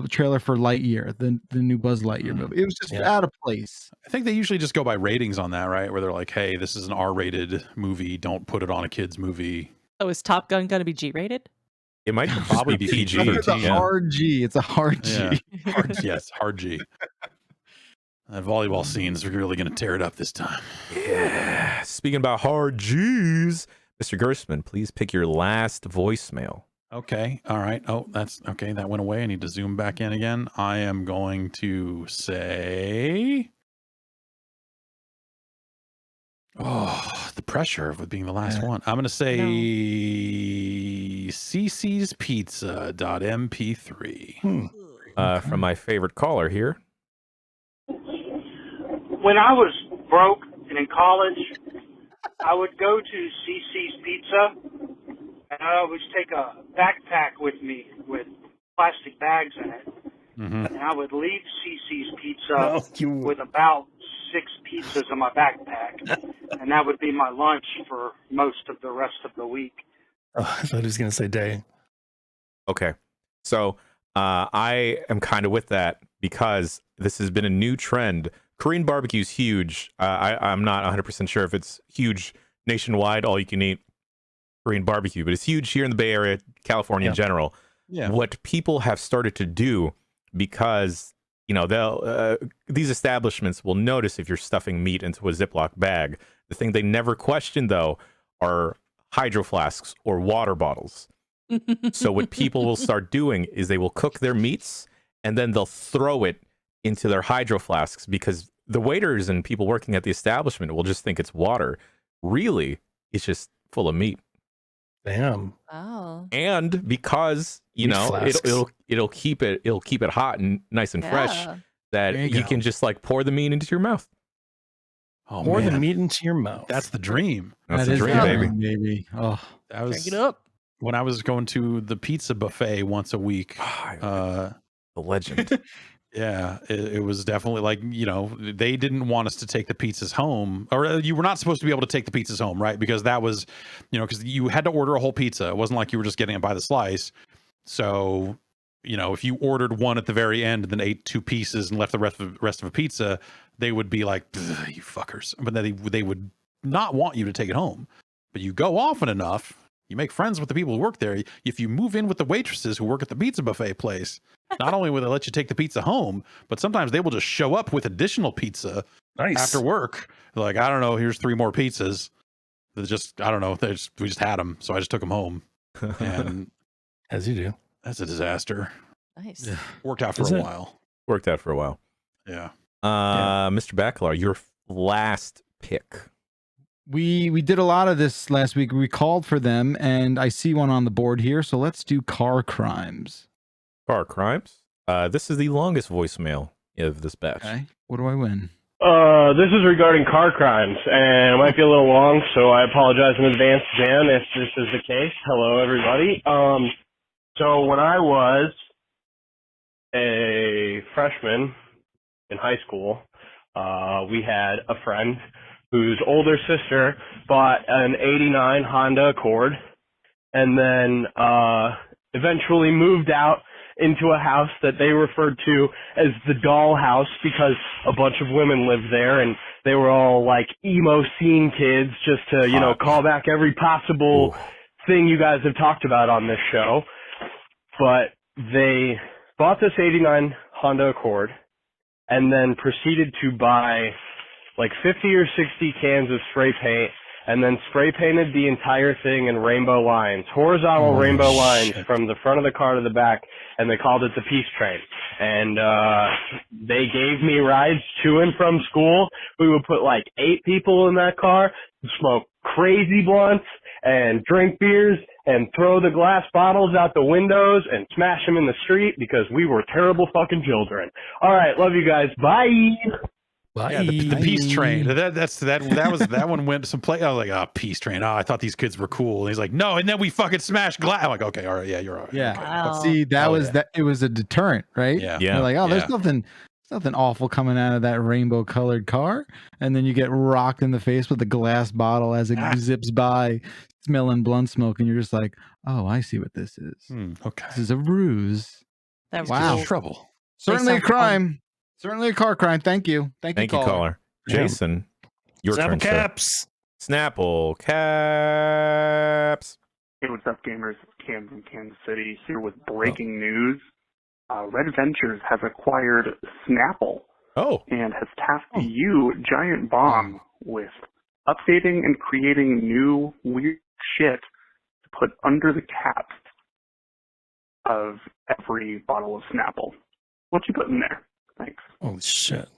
trailer for Lightyear, the new Buzz Lightyear movie. It was just out of place. I think they usually just go by ratings on that, right? Where they're like, hey, this is an R-rated movie. Don't put it on a kid's movie. Oh, is Top Gun going to be G-rated? It might probably be PG. It's a hard G. It's a hard G. Yeah. Hard G. That volleyball scene's really going to tear it up this time. Yeah. Speaking about hard G's, Mr. Gerstmann, please pick your last voicemail. Okay. All right. Oh, that's okay. That went away. I need to zoom back in again. I am going to say... Oh, the pressure of it being the last one. I'm going to say CiCi's Pizza.mp3. From my favorite caller here. When I was broke and in college, I would go to CiCi's Pizza, and I always take a backpack with me with plastic bags in it. And I would leave CiCi's Pizza with about 6 pizzas in my backpack, and that would be my lunch for most of the rest of the week. Oh, I thought he was going to say day. Okay. So I am kind of with that because this has been a new trend. Korean barbecue is huge. I'm not 100% sure if it's huge nationwide, all you can eat Korean barbecue, but it's huge here in the Bay Area, California in general. Yeah. What people have started to do, because they'll these establishments will notice if you're stuffing meat into a Ziploc bag. The thing they never question though are hydro flasks or water bottles. So what people will start doing is they will cook their meats and then they'll throw it into their hydro flasks, because the waiters and people working at the establishment will just think it's water. Really, it's just full of meat. Damn. Oh. And because it'll keep it hot and nice and fresh, that you can just like pour the meat into your mouth. Oh, Pour the man. meat into your mouth. That's the dream. That's the dream, baby. Oh, that was Drink it up. when I was going to the pizza buffet once a week. The legend. Yeah, it was definitely like, they didn't want us to take the pizzas home, or you were not supposed to be able to take the pizzas home, right? Because that was, because you had to order a whole pizza. It wasn't like you were just getting it by the slice. So, if you ordered one at the very end and then ate 2 pieces and left the rest of a pizza, they would be like, you fuckers. But then they would not want you to take it home. But you go often enough, you make friends with the people who work there. If you move in with the waitresses who work at the pizza buffet place, not only will they let you take the pizza home, but sometimes they will just show up with additional pizza after work. They're like, I don't know, here's 3 more pizzas. They're just, I don't know, we just had them, so I just took them home. And as you do. That's a disaster. Nice. Worked out for a while. Worked out for a while. Yeah. Mr. Bacalar, your last pick. We did a lot of this last week. We called for them, and I see one on the board here. So let's do car crimes. Car crimes? This is the longest voicemail of this batch. Okay. What do I win? This is regarding car crimes, and it might be a little long, so I apologize in advance, Dan, if this is the case. Hello, everybody. So when I was a freshman in high school, we had a friend whose older sister bought an '89 Honda Accord, and then eventually moved out into a house that they referred to as the doll house because a bunch of women lived there, and they were all like emo scene kids, just to call back every possible thing you guys have talked about on this show. But they bought this '89 Honda Accord and then proceeded to buy like 50 or 60 cans of spray paint, and then spray painted the entire thing in rainbow lines, horizontal rainbow lines from the front of the car to the back, and they called it the Peace Train. And they gave me rides to and from school. We would put like 8 people in that car, smoke crazy blunts, and drink beers, and throw the glass bottles out the windows, and smash them in the street because we were terrible fucking children. All right, love you guys. Bye! Yeah, the Peace Train. That one went some play. I was like, Peace Train. I thought these kids were cool. And he's like, no, and then we fucking smashed glass. I'm like, okay, all right, yeah, you're all right. Yeah. Okay. Wow. See, that it was a deterrent, right? Yeah. They're like, there's nothing awful coming out of that rainbow colored car. And then you get rocked in the face with a glass bottle as it zips by, smelling blunt smoke, and you're just like, oh, I see what this is. Okay. This is a ruse. That wow. was trouble. Certainly a crime. Certainly a car crime. Thank you. Thank you, caller. Jason, your Snapple turn, caps. Sir. Snapple caps. Hey, what's up, gamers? Cam from Kansas City here with breaking news. Red Ventures has acquired Snapple and has tasked you, Giant Bomb, with updating and creating new weird shit to put under the caps of every bottle of Snapple. What you put in there? Thanks. Oh shit!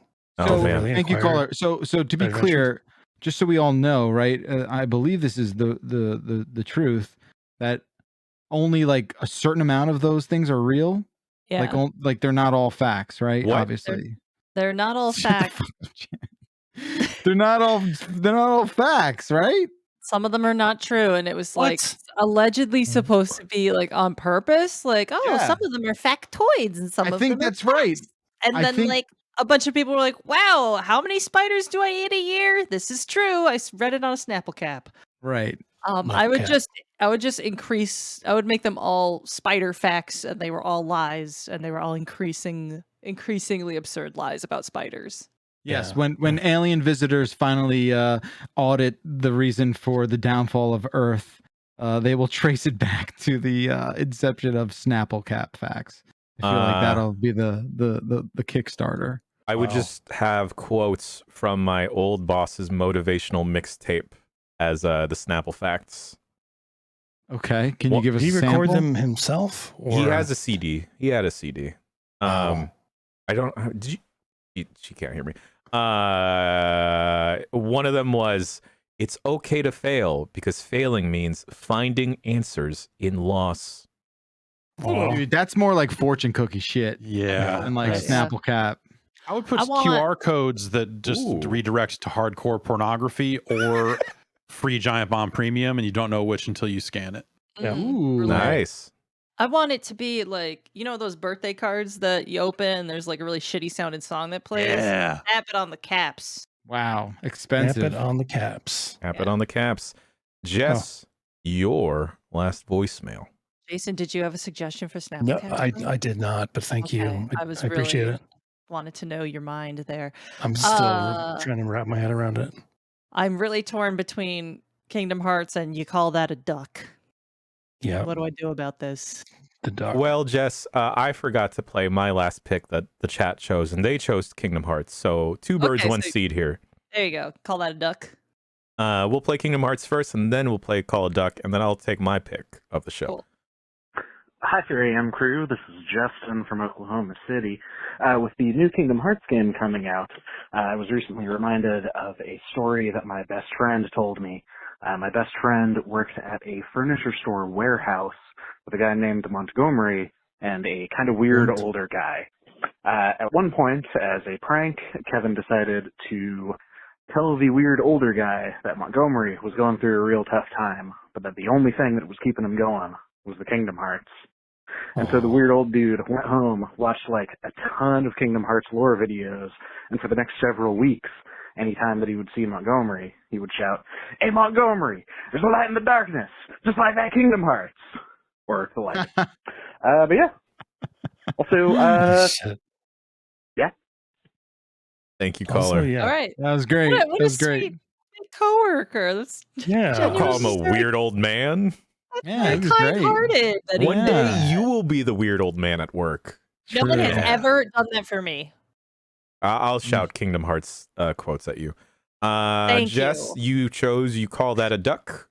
So, thank you, caller. So to be clear, just so we all know, right? I believe this is the truth that only like a certain amount of those things are real. Yeah. Like they're not all facts, right? What? Obviously, They're not all facts. They're not all facts, right? Some of them are not true, and it was like allegedly supposed to be like on purpose. Like, oh, some of them are factoids, and some I of think them are that's right. facts. And I then think- like a bunch of people were like, "Wow, how many spiders do I eat a year? This is true." I read it on a Snapple cap. Right. I would just increase. I would make them all spider facts, and they were all lies, and they were all increasingly absurd lies about spiders. Yes, when alien visitors finally audit the reason for the downfall of Earth, they will trace it back to the inception of Snapple cap facts. I feel like that'll be the Kickstarter. I would just have quotes from my old boss's motivational mixtape as the Snapple facts. Okay, can you give us Did a he sample? record them himself? Or... He has a CD. He had a CD. I don't. Did you? She can't hear me. One of them was, "It's okay to fail because failing means finding answers in loss." Dude, that's more like fortune cookie shit. Yeah. And like Snapple cap. I would put I want- QR codes that just redirect to hardcore pornography or free Giant Bomb Premium, and you don't know which until you scan it. Ooh, nice. I want it to be like, you know, those birthday cards that you open and there's like a really shitty sounding song that plays. Yeah. Tap it on the caps. Wow, expensive. Tap it on the caps. Tap it on the caps. Jess, your last voicemail. Jason, did you have a suggestion for Snapple No, caps? I did not, but thank you. I was I appreciate really it. wanted to know your mind there. I'm still trying to wrap my head around it. I'm really torn between Kingdom Hearts and You Call That a Duck. Yeah. What do I do about this? The duck. Well, Jess, I forgot to play my last pick that the chat chose, and they chose Kingdom Hearts. So two birds, Okay, one so- seed here. There you go. Call that a duck. We'll play Kingdom Hearts first, and then we'll play Call a Duck, and then I'll take my pick of the show. Cool. Hi, 3AM crew. This is Justin from Oklahoma City. With the new Kingdom Hearts game coming out, I was recently reminded of a story that my best friend told me. My best friend worked at a furniture store warehouse with a guy named Montgomery and a kind of weird older guy. At one point, as a prank, Kevin decided to tell the weird older guy that Montgomery was going through a real tough time, but that the only thing that was keeping him going was the Kingdom Hearts. And so the weird old dude went home, watched like a ton of Kingdom Hearts lore videos, and for the next several weeks, anytime that he would see Montgomery, he would shout, "Hey Montgomery, there's a light in the darkness, just like that Kingdom Hearts." Or the like. But yeah. Also, yeah. Thank you, Also, caller. yeah. All right. That was great. What That was great. sweet coworker. That's I'll call him a weird old man. Yeah, very kind-hearted. that he One did. day you will be the weird old man at work. No one has ever done that for me. I'll shout Kingdom Hearts quotes at you. Thank Jess, you chose You Call That a Duck.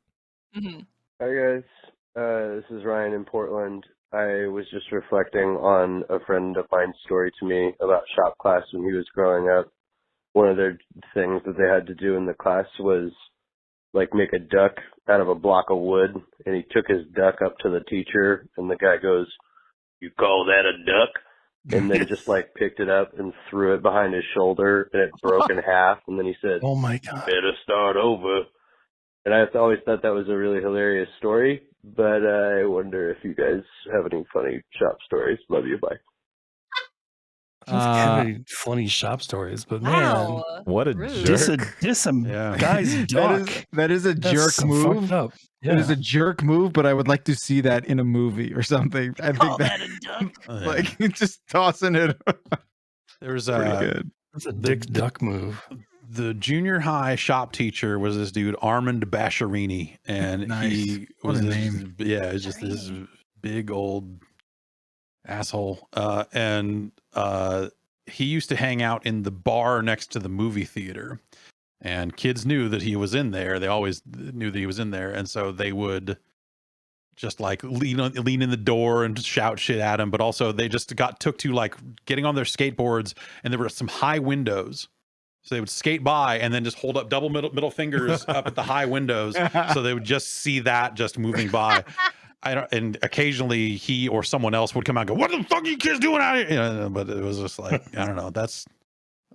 Mm-hmm. Hi guys, this is Ryan in Portland. I was just reflecting on a friend of mine's story to me about shop class when he was growing up. One of their things that they had to do in the class was like make a duck out of a block of wood, and he took his duck up to the teacher, and the guy goes, "You call that a duck?" And then just like picked it up and threw it behind his shoulder, and it broke in half, and then he said, "Oh my god, better start over." And I always thought that was a really hilarious story, but I wonder if you guys have any funny shop stories. Love you, bye. I don't think I have any funny shop stories, but man, what a diss some guy's duck. That is a That's jerk so move. fucked up. It is Yeah. a jerk move, but I would like to see that in a movie or something. I think that a duck. like just tossing it. There's Pretty good. That's a dick duck move. The junior high shop teacher was this dude Armand Basharini, and Nice. he What was a this, name. yeah, it's just this big old asshole. He used to hang out in the bar next to the movie theater, and kids knew that he was in there. They always knew that he was in there, and so they would just like lean in the door and shout shit at him. But also they just took to like getting on their skateboards, and there were some high windows. So they would skate by and then just hold up double middle fingers up at the high windows, so they would just see that just moving by. And occasionally he or someone else would come out and go, "What the fuck are you kids doing out here?" You know, but it was just like, I don't know. That's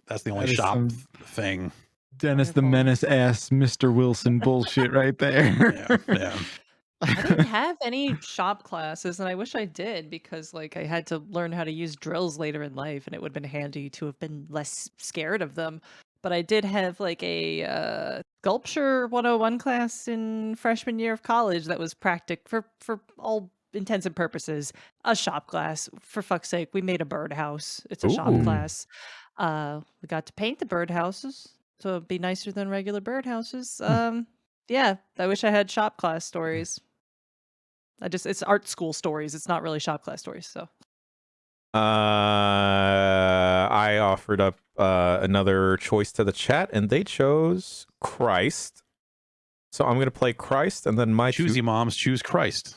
the only That is shop some- thing. Dennis the Menace ass Mr. Wilson bullshit right there. Yeah. I didn't have any shop classes, and I wish I did because, like, I had to learn how to use drills later in life, and it would have been handy to have been less scared of them. But I did have like a sculpture 101 class in freshman year of college that was for all intents and purposes a shop class. For fuck's sake, we made a birdhouse. It's a shop Ooh. class. We got to paint the birdhouses, so it'd be nicer than regular birdhouses. Yeah, I wish I had shop class stories. It's art school stories. It's not really shop class stories. So I offered up another choice to the chat, and they chose Christ. So I'm gonna play Christ, and then my choosy moms choose Christ.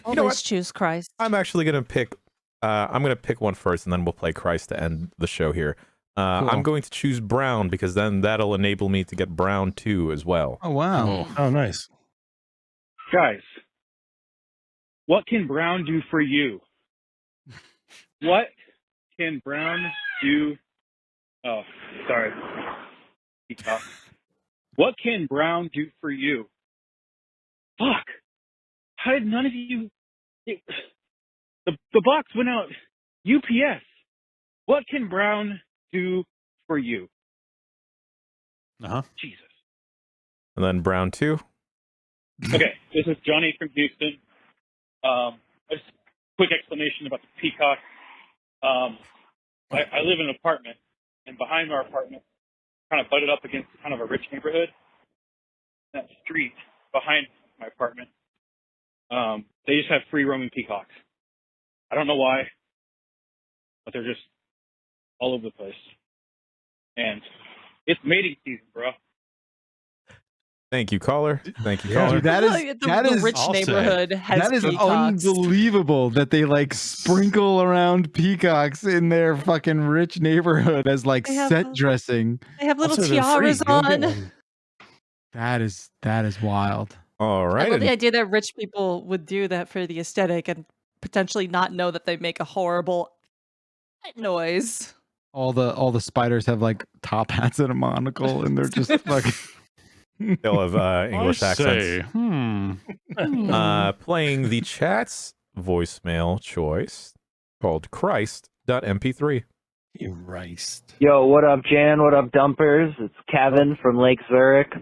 always choose Christ. I'm actually gonna pick. I'm gonna pick one first, and then we'll play Christ to end the show here. Cool. I'm going to choose Brown because then that'll enable me to get Brown 2 as well. Oh wow! Oh, nice. Guys, what can Brown do for you? What can Brown do? Oh, sorry. What can Brown do for you? Fuck. How did none of you... The box went out. UPS. What can Brown do for you? Uh-huh. Jesus. And then Brown 2. Okay, this is Johnny from Houston. Just a quick explanation about the peacock. I live in an apartment, and behind our apartment, kind of butted up against kind of a rich neighborhood. That street behind my apartment, they just have free roaming peacocks. I don't know why, but they're just all over the place. And it's mating season, bro. Thank you, caller. Thank you, Yeah, caller. dude, that is rich neighborhood has that is peacocks. unbelievable that they like sprinkle around peacocks in their fucking rich neighborhood as like They have set a- dressing. They have little Also, they're free. tiaras Go get on. one. That is wild. All I right. love the idea that rich people would do that for the aesthetic and potentially not know that they make a horrible noise. All the spiders have like top hats and a monocle, and they're just fucking. They'll have English accents. Playing the chat's voicemail choice called Christ.mp3. Erased. Yo, what up, Jan? What up, Dumpers? It's Kevin from Lake Zurich.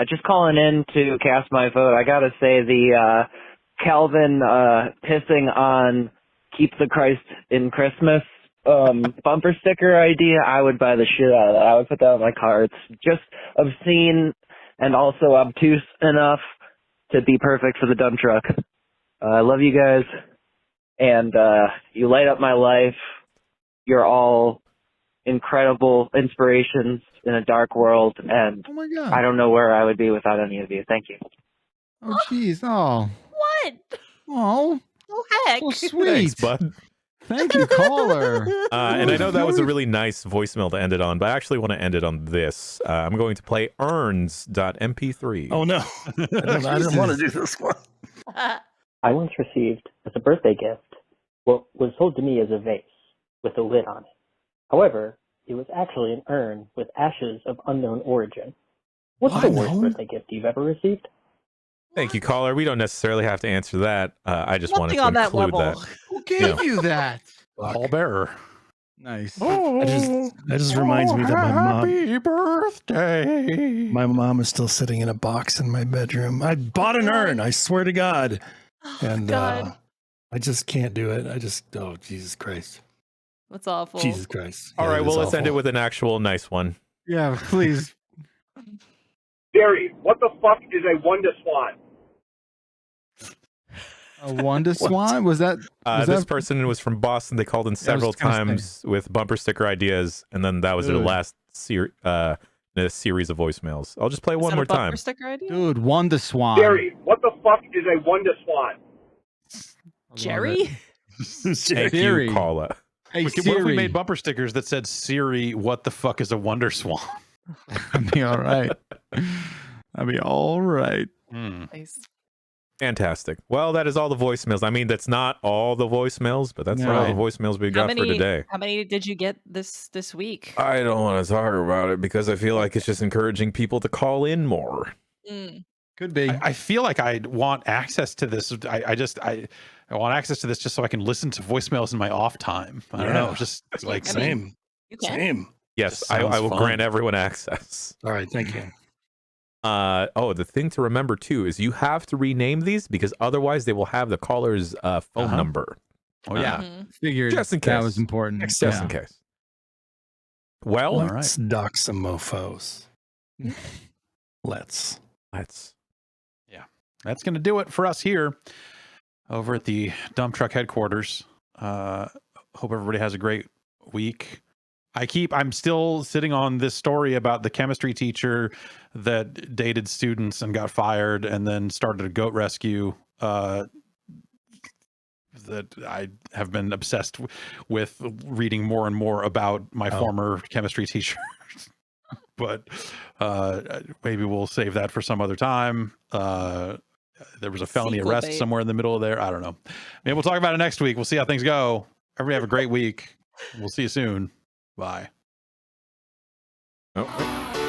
Just calling in to cast my vote. I gotta say the Calvin pissing on Keep the Christ in Christmas bumper sticker idea, I would buy the shit out of that. I would put that on my car. It's just obscene and also obtuse enough to be perfect for the dump truck. I love you guys, and you light up my life. You're all incredible inspirations in a dark world, and Oh my god! I don't know where I would be without any of you. Thank you. Oh jeez! Oh, What? oh, Oh heck! so sweet. Thanks, bud. Thank you, caller. And I know that was a really nice voicemail to end it on, but I actually want to end it on this. I'm going to play earns.mp3. Oh no. I didn't want to do this one. I once received, as a birthday gift, what was sold to me as a vase with a lid on it. However, it was actually an urn with ashes of unknown origin. What's the worst birthday gift you've ever received? Thank you, caller. We don't necessarily have to answer that. I just wanted Nothing to on that include level. that. Who gave you that? Paul Bearer. Nice. That just reminds me that my mom. Happy birthday. My mom is still sitting in a box in my bedroom. I bought an urn, I swear to God. And God. I just can't do it. Oh, Jesus Christ. That's awful. Jesus Christ. All Yeah, right, it well, is let's end awful. it with an actual nice one. Yeah, please. Barry, what the fuck is a Wonder Swan? A Wanda Swan? Was that? This person was from Boston. They called in several times with bumper sticker ideas, and then that was their Dude. last series of voicemails. I'll just play one more time. Sticker idea? Dude, Wanda Swan. Barry, what the fuck is a Wonder Swan? Jerry? Thank Siri. you, Carla. Hey, What if we Siri. made bumper stickers that said, Siri, what the fuck is a Wonder Swan? That'd be all right. That'd be all right. Nice. Fantastic. Well, that is all the voicemails. I mean, that's not all the voicemails, but that's all the voicemails we got for today. How many did you get this week? I don't want to talk about it because I feel like it's just encouraging people to call in more. Could be. I feel like I want access to this. I want access to this just so I can listen to voicemails in my off time. I don't know. Just like same. Yes, I will grant everyone access. All right, thank you. The thing to remember too is you have to rename these because otherwise they will have the caller's phone number. Oh yeah, figured just in case that was important. Just in case. Well, Let's dox some mofos. Let's. Yeah, that's gonna do it for us here over at the dump truck headquarters. Hope everybody has a great week. I'm still sitting on this story about the chemistry teacher that dated students and got fired and then started a goat rescue that I have been obsessed with reading more and more about my former chemistry teacher. But maybe we'll save that for some other time. There was a felony Sequel arrest bait. somewhere in the middle of there. I don't know. Maybe we'll talk about it next week. We'll see how things go. Everybody have a great week. We'll see you soon. Bye. Oh.